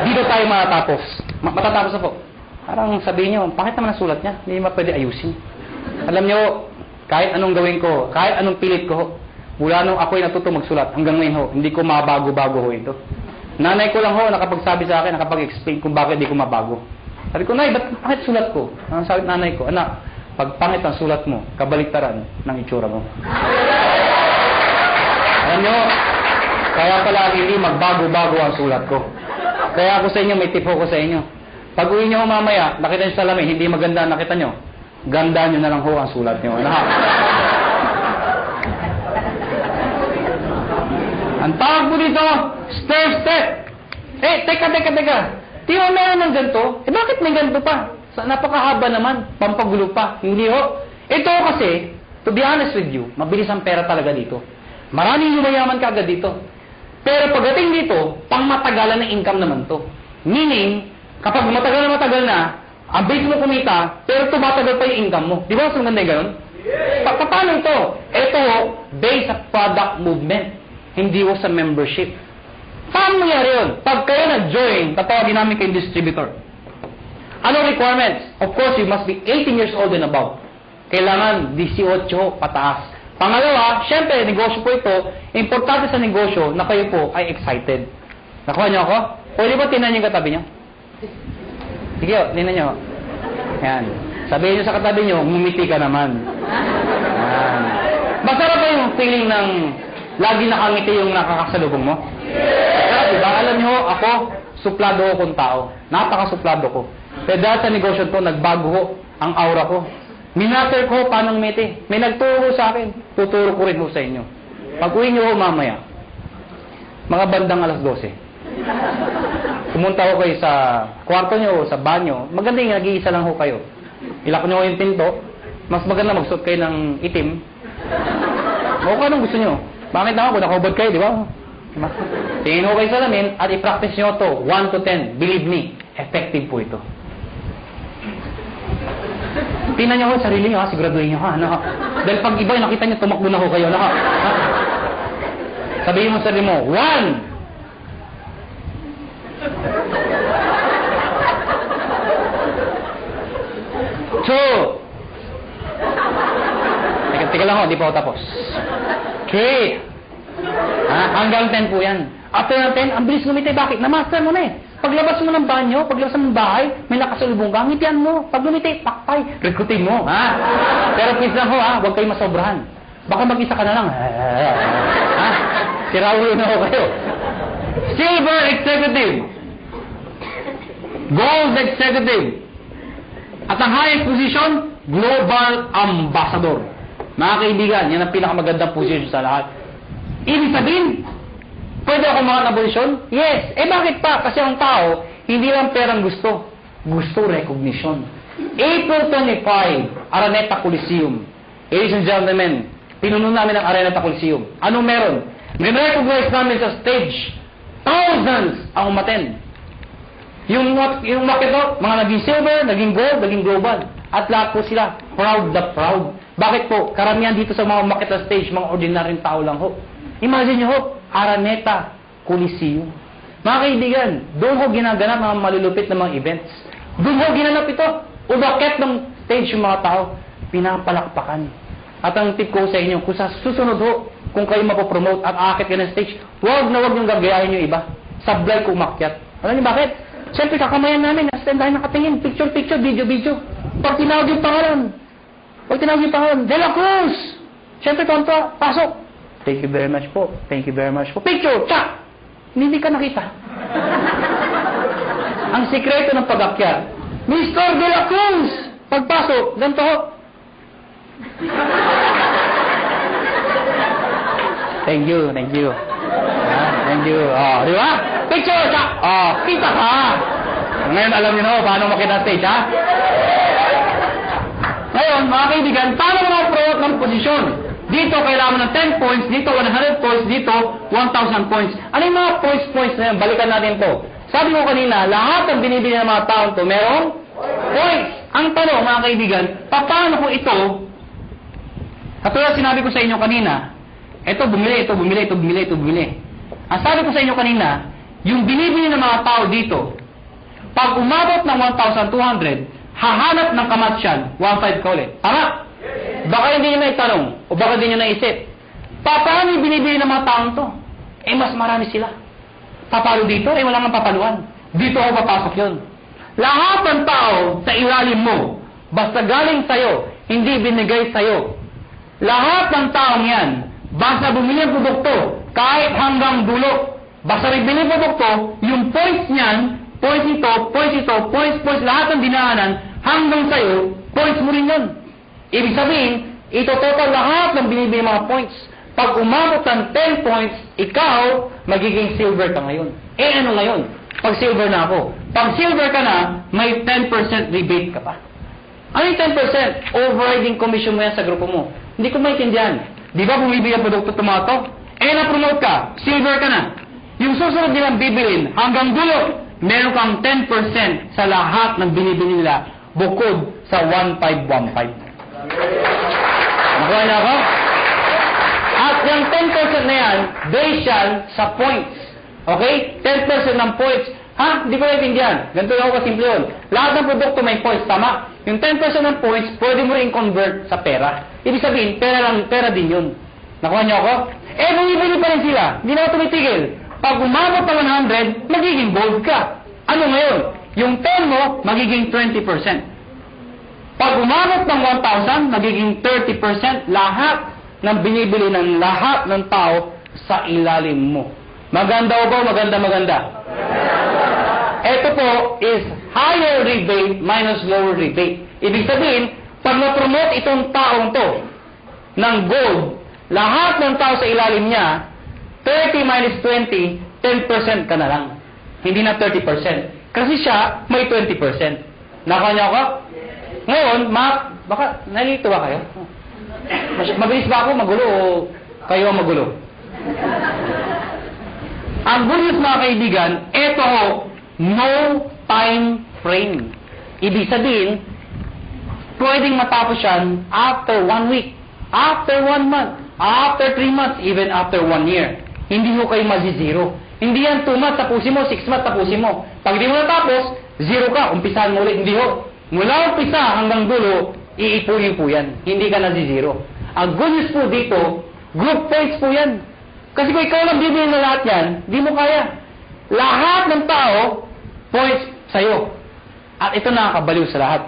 Dito tayo matatapos. Matatapos na po. Parang sabihin niyo, bakit naman ang sulat niya? Hindi mo pwede ayusin. Alam niyo, kahit anong gawin ko, kahit anong pilit ko, mula nung ako'y natuto magsulat, hanggang ngayon ho, hindi ko mabago-bago ho ito. Nanay ko lang ho, nakapagsabi sa akin, nakapag-explain kung bakit hindi ko mabago. Sabi ko, Nay, bakit sulat ko? Ang sabi nanay ko, anak, pag pangit ang sulat mo, kabaliktaran ng itsura mo. Alam niyo, kaya pala hindi magbago-bago ang sulat ko. Kaya ako sa inyo, may tip ko sa inyo. Pag uwi niyo mamaya, nakita niyo sa salamin, hindi maganda nakita niyo, ganda niyo na lang ho ang sulat niyo. Ang tawag po dito, step. Teka. Di ba meron ng ganito? Bakit may ganito pa? Napakahaba naman, pampagulo pa. Hindi ho. Ito kasi, to be honest with you, mabilis ang pera talaga dito. Maraming yumayaman ka agad dito. Pero pagdating dito, pang-matagalan na income naman to. Meaning, kapag matagal na, ang base mo kumita, pero tumatagal pa yung income mo. Di ba mas maganda yung ganun? Paano ito? Ito ho, based sa product movement. Hindi ho sa membership. Paano nangyari yun? Pag kayo na-join, tatawagin namin kayong distributor. Ano requirements? Of course, you must be 18 years old and above. Kailangan 18 pataas. Pangalawa, syempre, negosyo po ito. Importante sa negosyo na kayo po ay excited. Nakuha niyo ako? Pwede ba tinan yung katabi niyo? Sige, tinan niyo. Yan. Sabihin niyo sa katabi niyo, ngumiti ka naman. Yan. Masarap ba yung feeling ng lagi nakangiti yung nakakasalubong mo? Masarap, diba? Alam niyo, ako, suplado ko kung tao. Napaka-suplado ko. Pero dahil sa negosyo ko, nagbago ko ang aura ko. Minatter ko paano ngumiti. May nagturo sa akin. Tuturo ko rin ho sa inyo. Pag-uwi niyo ho mamaya, mga bandang alas 12. Pumunta ho kayo sa kwarto niyo o sa banyo. Maganda yung nag-iisa lang ho kayo. Ilak niyo ho yung pinto. Mas maganda magsuot kayo ng itim. O kung anong gusto niyo. Bakit naman kung nakahubad kayo, di ba? Tingin ho kayo sa lamin at i-practice niyo to 1 to 10. Believe me, effective po ito. Tingnan niyo ho sarili niyo, siguraduhin niyo ha. Dahil pag iba nakita niyo, tumakbo na ho kayo. Sabihin mo sa sarili mo, 1. Teka lang ho, di pa ako tapos. 3. Hanggang 10 po yan. After ng 10, ang bilis ngumiti. Bakit? Na-master mo na eh. Paglabas mo ng banyo, paglabas mo ng bahay, may nakasalubong ka, ngitian mo. Pag lumiti, pakpay, rekutin mo. Pero please lang ho, huwag kayo masobrahan. Baka mag-isa ka na lang. Siraulo na ho kayo. Silver Executive. Gold Executive. At ang highest position, Global Ambassador. Mga kaibigan, yan ang pinakamagandang position sa lahat. Ibig sabihin, pwede ako mga na posisyon? Yes. Bakit pa? Kasi ang tao, hindi lang perang gusto. Gusto recognition. April 25, Araneta Coliseum. Ladies and gentlemen, pinuno namin ang Araneta Coliseum. Anong meron? Recognize namin sa stage. Thousands ang umaten. Yung market mga naging silver, naging gold, naging global. At lahat po sila, proud the proud. Bakit po? Karamihan dito sa mga market na stage, mga ordinaryong tao lang ho. Imagine nyo ho, Araneta Coliseum. Mga kaibigan, doon ho ginaganap mga malulupit na mga events. Doon ho ginanap ito. Umakit ng stage yung mga tao, pinapalakpakan. At ang tip ko sa inyo, kung sa susunod ho, kung kayo mapopromote at aakit ka ng stage, huwag niyong gagayahin yung iba. Sablay ko umakyat. Alam niyo bakit? Siyempre, kakamayan namin, stand tayo nakatingin, picture, video. Pag tinawag yung pangalan, De La Cruz! Siyempre, kontra, pasok. Thank you very much po. Picture, tsak! Hindi ka nakita. Ang sikreto ng pag-akyat, Mr. De La Cruz! Pagpasok, ganito ho. Thank you. Thank you. Di ba? Picture, tsak! Kita ka! Ngayon, alam niyo na paano makita stage, ha? Ngayon, mga kaibigan, paano mga promote ng posisyon? Dito, kailangan ng 10 points. Dito, 100 points. Dito, 1,000 points. Ano yung mga points na yan? Balikan natin to. Sabi ko kanina, lahat ng binibili ng mga taon to, merong points. Ang tanong, mga kaibigan, paano ko ito, katulad sinabi ko sa inyo kanina, ito bumili. Ang sabi ko sa inyo kanina, yung binibili ng mga tao dito, pag umabot ng 1,200, hahanap ng kamatsyan, 1,500 ka ulit. Tama? Baka hindi nyo na itanong, o baka hindi nyo naisip. Paano yung binibili ng mga taong to? Mas marami sila. Papalo dito? Wala nga papaluan. Dito ako papasok yun. Lahat ng tao sa ilalim mo, basta galing sa'yo, hindi binigay sa'yo. Lahat ng taong yan, basta bumili ang produkto, kahit hanggang dulo, basta may bili produkto, yung points niyan, points, lahat ng dinaanan, hanggang sa'yo, points mo rin yun. Ibig sabihin, ito total lahat ng binibili mga points. Pag umabot ng 10 points, ikaw, magiging silver ka ngayon. Ano ngayon? Pag silver na ako. Pag silver ka na, may 10% rebate ka pa. Ano yung 10%? Overriding commission mo yan sa grupo mo. Hindi ko maintindihan. Di ba bumibili ang produkto tomato? Na-promote ka, silver ka na. Yung susunod nilang bibilin, hanggang dulo, meron kang 10% sa lahat ng binibili nila bukod sa 1,515. Nakuha na ako? At yung 10% na yan, based yan sa points. Okay? 10% ng points. Hindi ko naiintindihan. Ganito lang ako kasimple yun. Lahat ng produkto may points, tama? Yung 10% ng points, pwede mo rin convert sa pera. Ibig sabihin, pera din yun. Nakuha niyo ako? Bumibili pa rin sila. Hindi na ako tumitigil. Pag umabot ng 100, magiging gold ka. Ano ngayon? Yung 10 mo, magiging 20%. Pag umabot ng 1,000, magiging 30% lahat ng binibili ng lahat ng tao sa ilalim mo. Maganda o ba? Maganda. Ito po is higher rebate minus lower rebate. Ibig sabihin, pag na-promote itong taong to ng gold, lahat ng tao sa ilalim niya, 30 minus 20, 10% ka na lang. Hindi na 30%. Kasi siya, may 20%. Nakuha niyo ako? Ngayon, baka nalito ba kayo? Mabilis ba ako magulo o kayo ang magulo? Ang good news mga kaibigan, ito ho, no time frame. Ibig sabihin, pwedeng matapos yan after 1 week, after 1 month, after 3 months, even after 1 year. hindi ho kayo mazi-zero. Hindi yan 2 months tapusin mo, 6 months tapusin mo. Pag di mo natapos, 0 ka, umpisahan mo ulit. Hindi ho. Mula umpisa hanggang dulo, iipunin po yan. Hindi ka nazi-zero. Ang good news po dito, group points po yan. Kasi kung ikaw lang bibili na lahat yan, di mo kaya. Lahat ng tao, points sa'yo. At ito nakakabaliw sa lahat.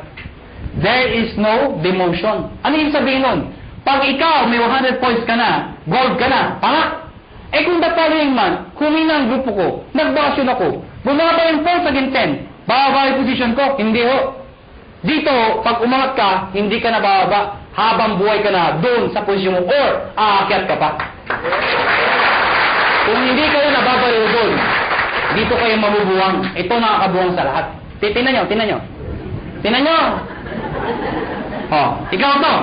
There is no demotion. Ano yung sabihin nun? Pag ikaw may 100 points ka na, gold ka na, tama? Eh kung the following month, humina ang grupo ko, nagbakasyon ako, bumaba yung points again 10, bababa yung position ko, hindi ho. Dito, pag umangat ka, hindi ka na bababa, habang buhay ka na doon sa posisyon mo, or aakyat ka pa. Kung hindi kayo nababaliw doon, dito kayo mabubuwang. Ito nakakabuwang sa lahat. Tingnan nyo, tingnan nyo. Tingnan nyo. Oh, ikaw to.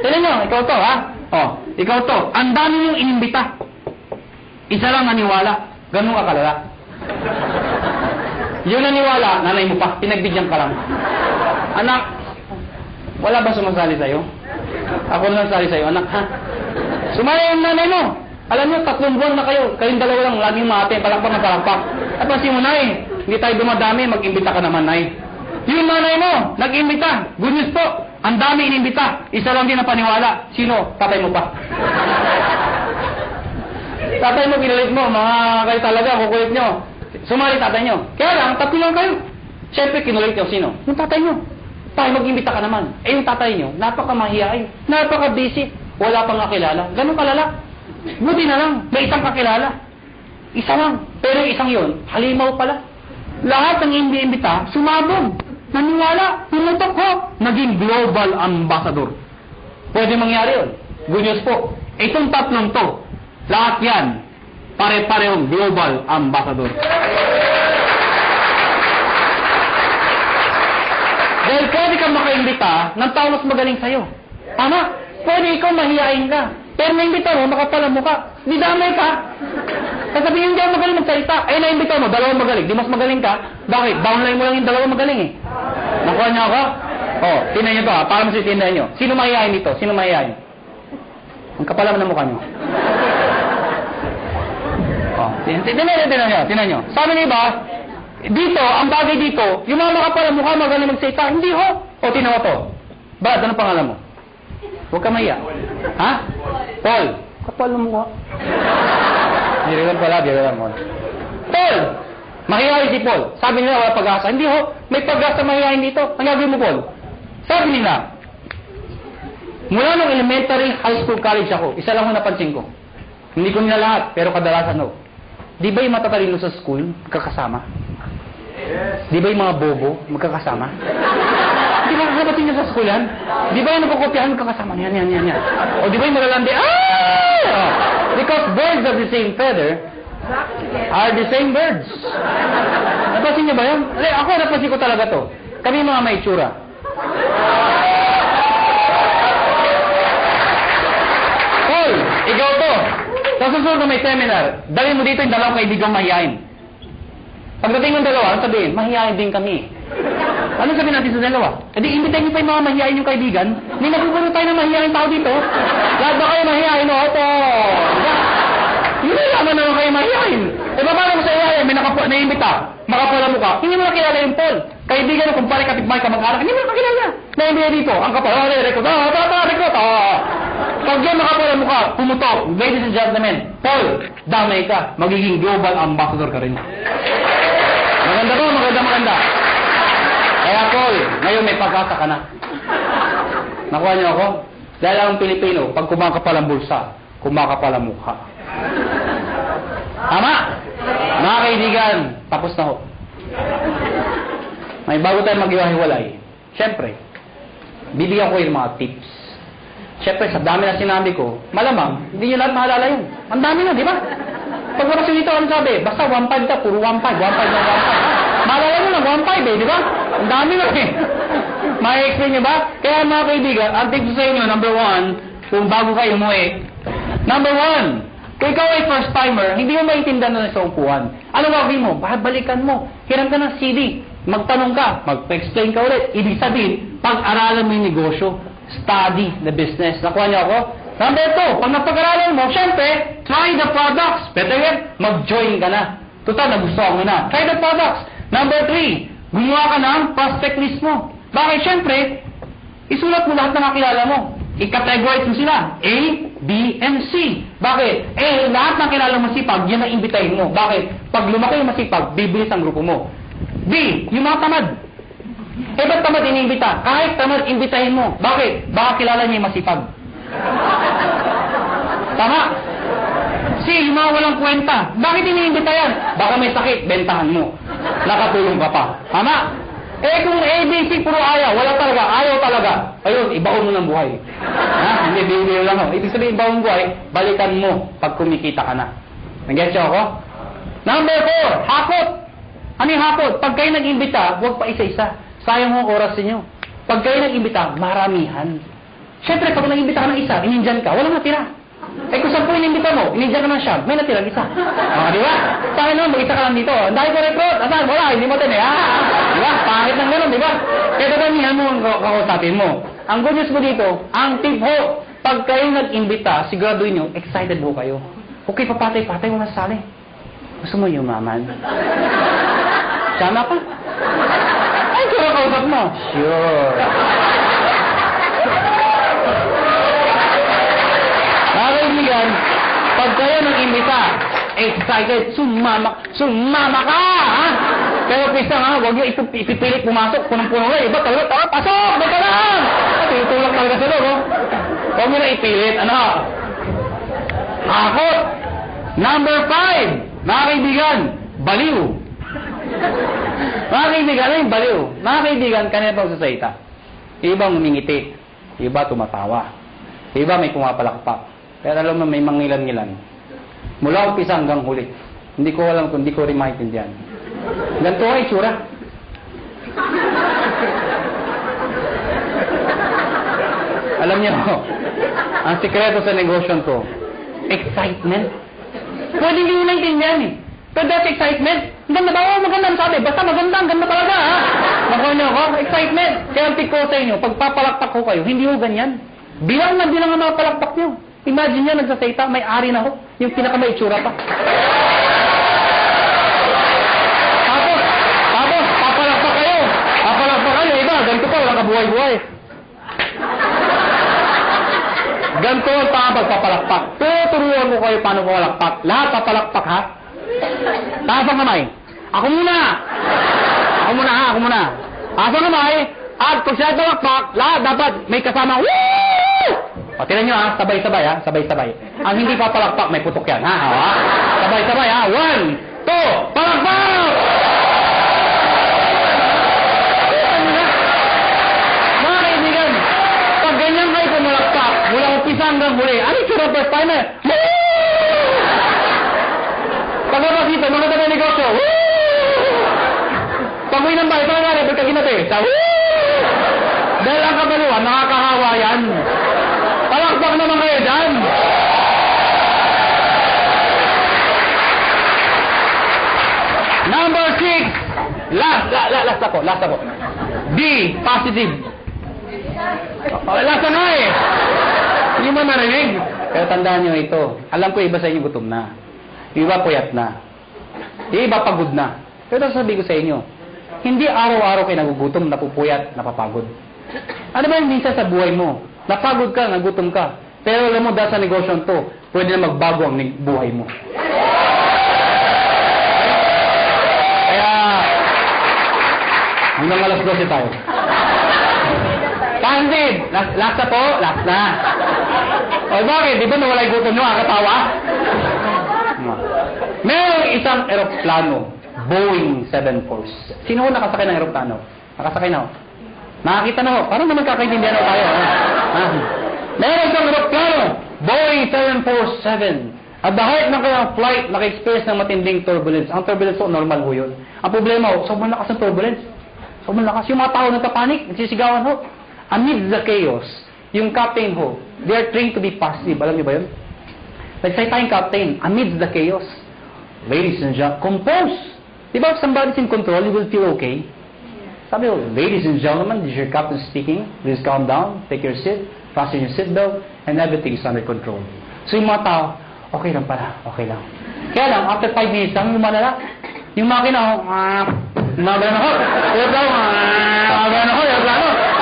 Tingnan nyo, ikaw to, ha? Oh, ikaw to. Ang dami yung inimbita. Isa lang naniwala. Ganun ka kalala. Yung naniwala, nanay mo pa. Pinagbigyan ka lang. Anak, wala ba sumasali sa'yo? Ako na sali sa'yo, anak, ha? Sumali yung nanay mo. Alam nyo, 3 buwan na kayo. Kayong dalawa lang, laging mate, palakpak na palakpak. At pansin mo, nay, hindi tayo dumadami, mag-imbita ka naman, nay. Yung nanay mo, nag-imbita. Good news po, ang dami inimbita. Isa lang din ang paniwala. Sino? Tatay mo pa. Tatay mo, pinalit mo, mga kayo talaga, kukulit nyo. Sumali tatay nyo. Kaya lang, 3 lang kayo. Siyempre, kinulit nyo, sino? Yung tatay nyo. Tayo mag-imbita ka naman. Eh, yung tatay nyo, napaka-mahiyain, napaka-busy, wala pang kakilala. Ganun kalala. Buti na lang, may isang kakilala. Isa lang. Pero yung isang yun, halimaw pala. Lahat ng imbita, sumabog. Naniwala, pumutok ho. Naging global ambassador. Pwede mangyari yun. Good news po. Itong 3 to, lahat yan, pare-parehong global ambassador. Dahil pwede kang makaimbita ng tao mas magaling sa'yo. Tama? Pwede ikaw mahihain ka. Pero naimbita mo, makapalang mukha. Di damay ka. Sasabihin hindi ako magaling magsalita. Eh, naimbita mo, 2 magaling. Di mas magaling ka. Bakit? Downline mo lang yung 2 magaling eh. Nakuha niyo ako? Oh, tinan niyo to ha. Para masitindahan niyo. Sino mahihain dito? Sino mahihain? Ang kapal naman ng mukha niyo. Oh, tinan niyo. Sabi niyo ba, dito, ang bagay dito, yung mga makapal ang mukha magaling magsalita. Hindi ho. O, tinan mo to. Brad, anong pangalan mo? Huwag ka mahiya. Ha? Paul. Kapal ng mukha. Biriwan pala, biriwan mo. Paul! Mahihayin si Paul. Sabi nila wala pag-asa. Hindi ho, may pag-asa mahihayin dito. Ang gagawin mo, Paul? Sabi nila, mula nung elementary, high school, college ako, isa lang ho napansin ko. Hindi ko nila lahat, pero kadalasan ho. Di ba yung matatalino sa school, magkakasama? Di ba yung mga bobo, magkakasama? Di ba nabatin niya sa school yan? Di ba yung nagkukopyahan, magkakasama? Yan. O di ba yung malalandi? Ah! Because birds of the same feather are the same birds. Napansin niyo ba yun? Ako napansin ko talaga to. Kami mga may itsura. Paul, ikaw to. Sa susunod na may seminar, dalhin mo dito yung 2 kaibigang mahihain. Pagdating ng 2, ano sabihin? Mahihain din kami. Ano sabihin natin sa 2? E di, imbitahin niyo pa yung mga mahihain yung kaibigan. Hindi napupuno tayo ng mahihain tao dito. Lahat ba kayo mahihain o? Opo. Hindi naman naman kayo mahihain. E ba paano mo sa ihayin? May naimbita. Makapala mo ka. Hindi mo nakilala yung Paul. Kaibigan mo, kumpare, kapitbahay ka, mag-anak. Hindi mo nakilala. Naimbita dito. Ang kapal. Record. Record. Pag yan makapala mo ka, pumutok. Ladies and gentlemen, Paul, damay ka. Magiging global ambassador ka rin. Maganda ba? Maganda. Kaya Paul, ngayon may pag-asa ka na. Nakuha niyo ako? Dahil ang Pilipino, pag kumakapal ang bulsa, kumakapal ang mukha. Tama? Mga kaibigan, tapos na ho. May bago tayo mag-iwahiwalay. Siyempre, bibigyan ko yung mga tips. Siyempre, sa dami na sinabi ko, malamang, hindi nyo lahat mahalala yun. Ang dami na, di ba? Pagkabas nito, ano sabi? Basta 1.5 ka, puro 1.5, 1.5 na 1.5. Malala mo lang, 1.5 eh, di ba? Ang dami na eh. May-explain nyo ba? Kaya mga kaibigan, ang tip ko sa inyo, number 1, kung bago kayo umuwi, number 1, kung ikaw ay first timer, hindi mo maintindihan na sa upuan. Ano gagawin mo? Balikan mo. Hiram ka ng CD. Magtanong ka. Mag-explain ka ulit. Ibig sabihin, pag-aralan mo yung negosyo. Study the business. Nakuha niyo ako? Number 2, pag napag-aralan mo, syempre, try the products. Better yet, mag-join ka na. Total, nagustuhan mo na. Try the products. Number 3, gumawa ka ng prospect list mo. Bakit? Syempre, isulat mo lahat ng kakilala mo. I-categorize mo sila. A, B, and C. Bakit? Lahat ng kilala masipag, yan ang imbitahin mo. Bakit? Pag lumaki yung masipag, bibilis ang grupo mo. B, yung mga tamad. Ba't tamad iniimbita? Kahit tamad, imbitahin mo. Bakit? Baka kilala niya yung masipag. Tama. C, yung mga walang kwenta. Bakit iniimbita yan? Baka may sakit, bentahan mo. Nakatulong ka pa. Tama. Kung A, B, C, puro ayaw, wala talaga, ayaw talaga. Ayun, ibaon mo ng buhay. Ha? Hindi, bibili lang ako. Ibig sabihin, ibaon buhay, balikan mo pag kumikita ka na. Nag-get siya ako? Number 4, hakot. Ano yung hakot? Pag kayo nag-imbita, huwag pa isa-isa. Sayang mo ang oras ninyo. Pag kayo nag-imbita, maramihan. Siyempre, pag nag-imbita ka ng isa, inindyan ka, walang natira. Kung 10 inimbita mo, inindyan ka ng siyam, may natira isa. Di ba? Sa akin naman, mag-isa ka lang dito. Ang dahil ko recruit, asan? Wala, hindi mo din eh. Di ba? Pangit ng gano'n, di ba? Kaya dadamihan mo ang kakausapin mo. Ang good news mo dito, ang tip ho, pag kayo nag-imbita, siguraduhin nyo, excited ho kayo. Okay, papatay-patay, wala sali. Gusto mo yumaman? Sana ka? Ay, sure kausap mo. Sure. Nakakaibigan, pag kayo nag-imbita, excited, sumama ka, ha? Pero please lang, ha? Huwag nyo ipipilit pumasok, punong-puno na, iba talaga, tara, pasok, ba't ka lang? At itulak talaga sa loob, oh. Huwag nyo na ipilit, ano? Akot! Number 5, mga kaibigan, baliw. Mga kaibigan, ano yung baliw? Mga kaibigan, kanina pang sasalita. Iba ngumingiti, iba tumatawa, iba may pumapalakpak. Pero alam mo, may mangilan-ngilan. Mula umpisa hanggang huli. Hindi ko alam kung hindi ko rin maintindihan. Ganito ay itsura. Alam niyo, ang sikreto sa negosyo ko, excitement. Pwede hindi mo naintindihan eh. Pero that's excitement. Ang ganda ba? Oh, maganda ang sabi. Basta maganda, ang ganda talaga ha. Nakuha niyo ako, excitement. Kaya ang tip ko sa inyo, pagpapalakpak ko kayo, hindi ho ganyan. Bilang na bilang ang mga palakpak niyo. Imagine niya, nagsasayta, may ari na ho. Yung pinaka-may itsura pa. Tapos, papalakpak kayo. Papalakpak kayo, iba, ganito pa, walang kabuhay-buhay. Ganito ang tama pagpapalakpak. Tuturuan ko kayo paano papalakpak. Lahat papalakpak, ha? Taas ang kamay. Ako muna. Ako muna. Taas ang kamay. At pag siya palakpak, lahat dapat may kasama. Woo! O, tinan nyo ha, sabay-sabay ha, sabay-sabay. Ang hindi papalakpak, may putok yan ha, sabay-sabay ha, 1, 2, palakpak! Mga kaibigan, pag ganyan kayo pumalakpak, mula umpisa hanggang huli, ano yung sure first timer? Pagkabas dito, mga tabi negosyo, pag-uwi ng bahay, parang nga, ba't kaginate? Dahil ang kabaluan, nakakahawa yan. Palakpak naman kayo dyan. Number 6. Last ako. D, positive. Last na eh. Hindi mo narinig. Pero tandaan nyo ito. Alam ko iba sa inyo gutom na. Iba puyat na. Iba pagod na. Pero sabi ko sa inyo, hindi araw-araw kayo nagugutom, napupuyat, napapagod. Ano ba yung minsan sa buhay mo? Napagod ka, nagutom ka. Pero alam mo, dahil sa negosyo to, pwede na magbago ang buhay mo. Kaya, hanggang alas 12 tayo. Candid! Last na po? Last na. O bakit? Di ba nawala yung gutom nyo? Katawa? Merong isang eroplano, Boeing 747. Sino ho nakasakay ng eroplano? Nakasakay na ho. Nakakita na ho. Parang naman kakaintindihan ho tayo. Meron isang eroplano, Boeing 747. At the height ng kanyang flight, naka-experience ng matinding turbulence. Ang turbulence ho, normal ho yun. Ang problema ho, sobrang lakas ng turbulence. Sobrang lakas. Yung mga tao nagkapanik, nagsisigawan ho. Amid the chaos, yung captain ho, they are trained to be positive. Alam niyo ba yun? Nagsalita yung captain, amid the chaos. Ladies and gentlemen, compose. Diba if somebody's in control, you will feel okay. Sabi ko, ladies and gentlemen, this is your captain speaking. Please calm down, take your seat. fasten your seatbelt, and everything is under control. So yung mga tao, okay lang pala, okay lang. Kaya lang, after 5 minutes lang, yung malala, yung makina, nabala na ako,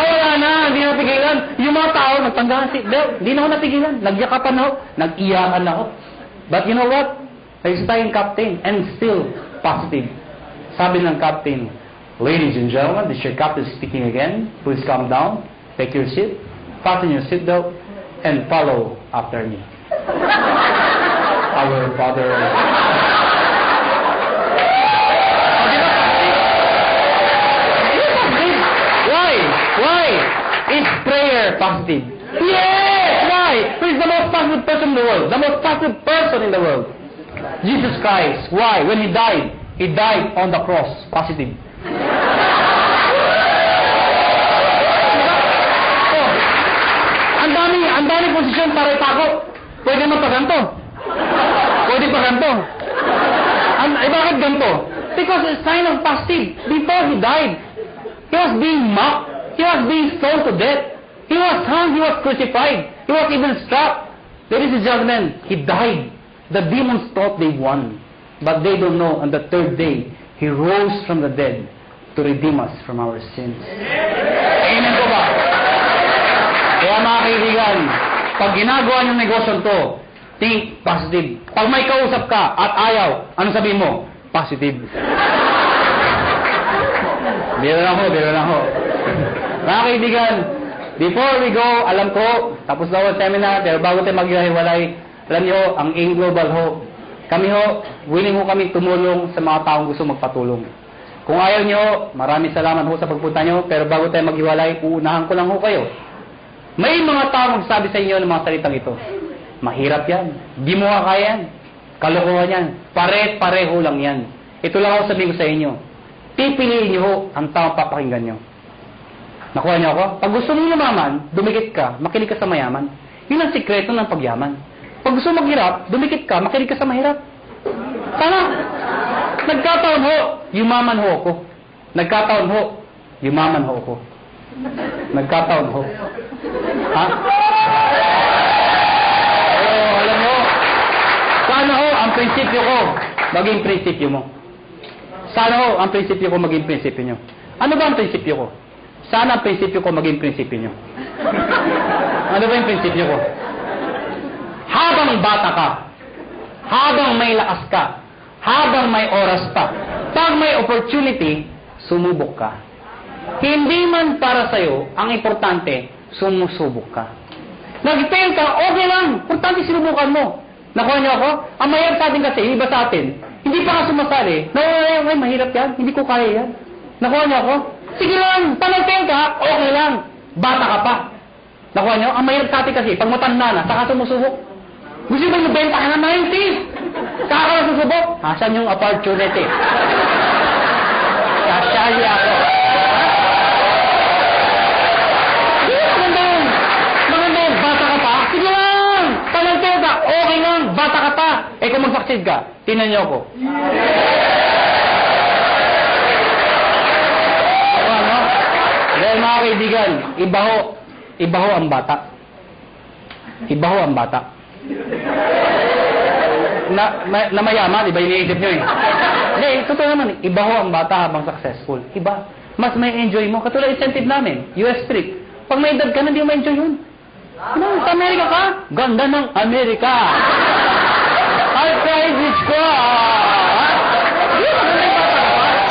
wala na, hindi na napigilan. Yung mga tao, nagtanggahan ng seatbelt, hindi na ako napigilan. Nagyakapan ako, nag-iyakan ako. But you know what? Nagsa tayong captain, and still positive. Sabi ng captain, ladies and gentlemen, this is your captain speaking again. Please calm down, take your seat, fasten your seatbelt, and follow after me. Our Father. Why? Is prayer positive? Yes! Why? He's the most positive person in the world. The most positive person in the world. Jesus Christ. Why? When He died on the cross. Positive. Oh, ang dami posisyon para itakot. Pwede mo pa ganito. Pwede pa ganito. Bakit ganito? Because it's sign of positive. Before He died, He was being mocked. He was being stoned to death. He was hung. He was crucified. He was even struck. Ladies and gentlemen, He died. The demons thought they won. But they don't know, on the third day, He rose from the dead to redeem us from our sins. Amen po ba? Kaya mga kaibigan, pag ginagawa niyong negosyo to, think positive. Pag may kausap ka at ayaw, ano sabihin mo? Positive. Biro lang ho. Mga kaibigan, before we go, alam ko, tapos na ang seminar, pero bago tayo maghiwalay, alam niyo, ang AIM Global ho, kami ho, willing ho kami tumulong sa mga taong gusto magpatulong. Kung ayaw niyo, maraming salamat ho sa pagpunta niyo, pero bago tayo maghiwalay, uunahan ko lang ho kayo. May mga taong magsabi sa inyo ng mga salitang ito. Mahirap yan. Di mo kaya yan. Kalokohan yan. Pare-pareho lang yan. Ito lang ako sabihin ko sa inyo. Pipiliin niyo ho ang taong papakinggan niyo. Nakuha niyo ako? Pag gusto mo yumaman, dumikit ka, makinig ka sa mayaman. Yun ang sikreto ng pagyaman. Pag gusto maghirap, dumikit ka, makinig ka sa mahirap. Tama? Nagkataon ho, yumaman ho ako. Nagkataon ho, yumaman ho ako. Nagkataon ho. Ha? Oo, alam mo, sana ho ang prinsipyo ko maging prinsipyo mo. Sana ho ang prinsipyo ko maging prinsipyo nyo. Ano ba ang prinsipyo ko? Sana ang prinsipyo ko maging prinsipyo nyo. Ano ba yung prinsipyo ko? Habang bata ka, habang may lakas ka, habang may oras pa, pag may opportunity, sumubok ka. Hindi man para sa'yo, ang importante, sumusubok ka. Nag-fail ka, okay lang. Importante sinubukan mo. Nakuha niyo ako? Ang mahirap sa atin kasi, iba sa atin, hindi pa ka sumasali. Ay, mahirap yan. Hindi ko kaya yan. Nakuha niyo ako? Sige lang. Pag nag-fail ka, okay lang. Bata ka pa. Nakuha niyo? Ang mahirap sa atin kasi, pag matanda na, saka sumusubok. Gusto mo magbenta ka na 90. Saka ka susubok. Asan yung opportunity? Kasali ako. Okay lang, bata ka pa. Eh kung mag-succeed ka, tinan niyo ako. Ano? Dahil mga kaibigan, iba ho ang bata. Iba ho ang bata. Na mayaman, iba yung iniisip nyo eh. Hindi, totoo naman, iba ho ang bata habang successful. Iba. Mas may enjoy mo. Katulad incentive namin, US trip. Pag may edad ka na, hindi mo ma-enjoy yun. Ano, sa Amerika ka? Ganda ng Amerika!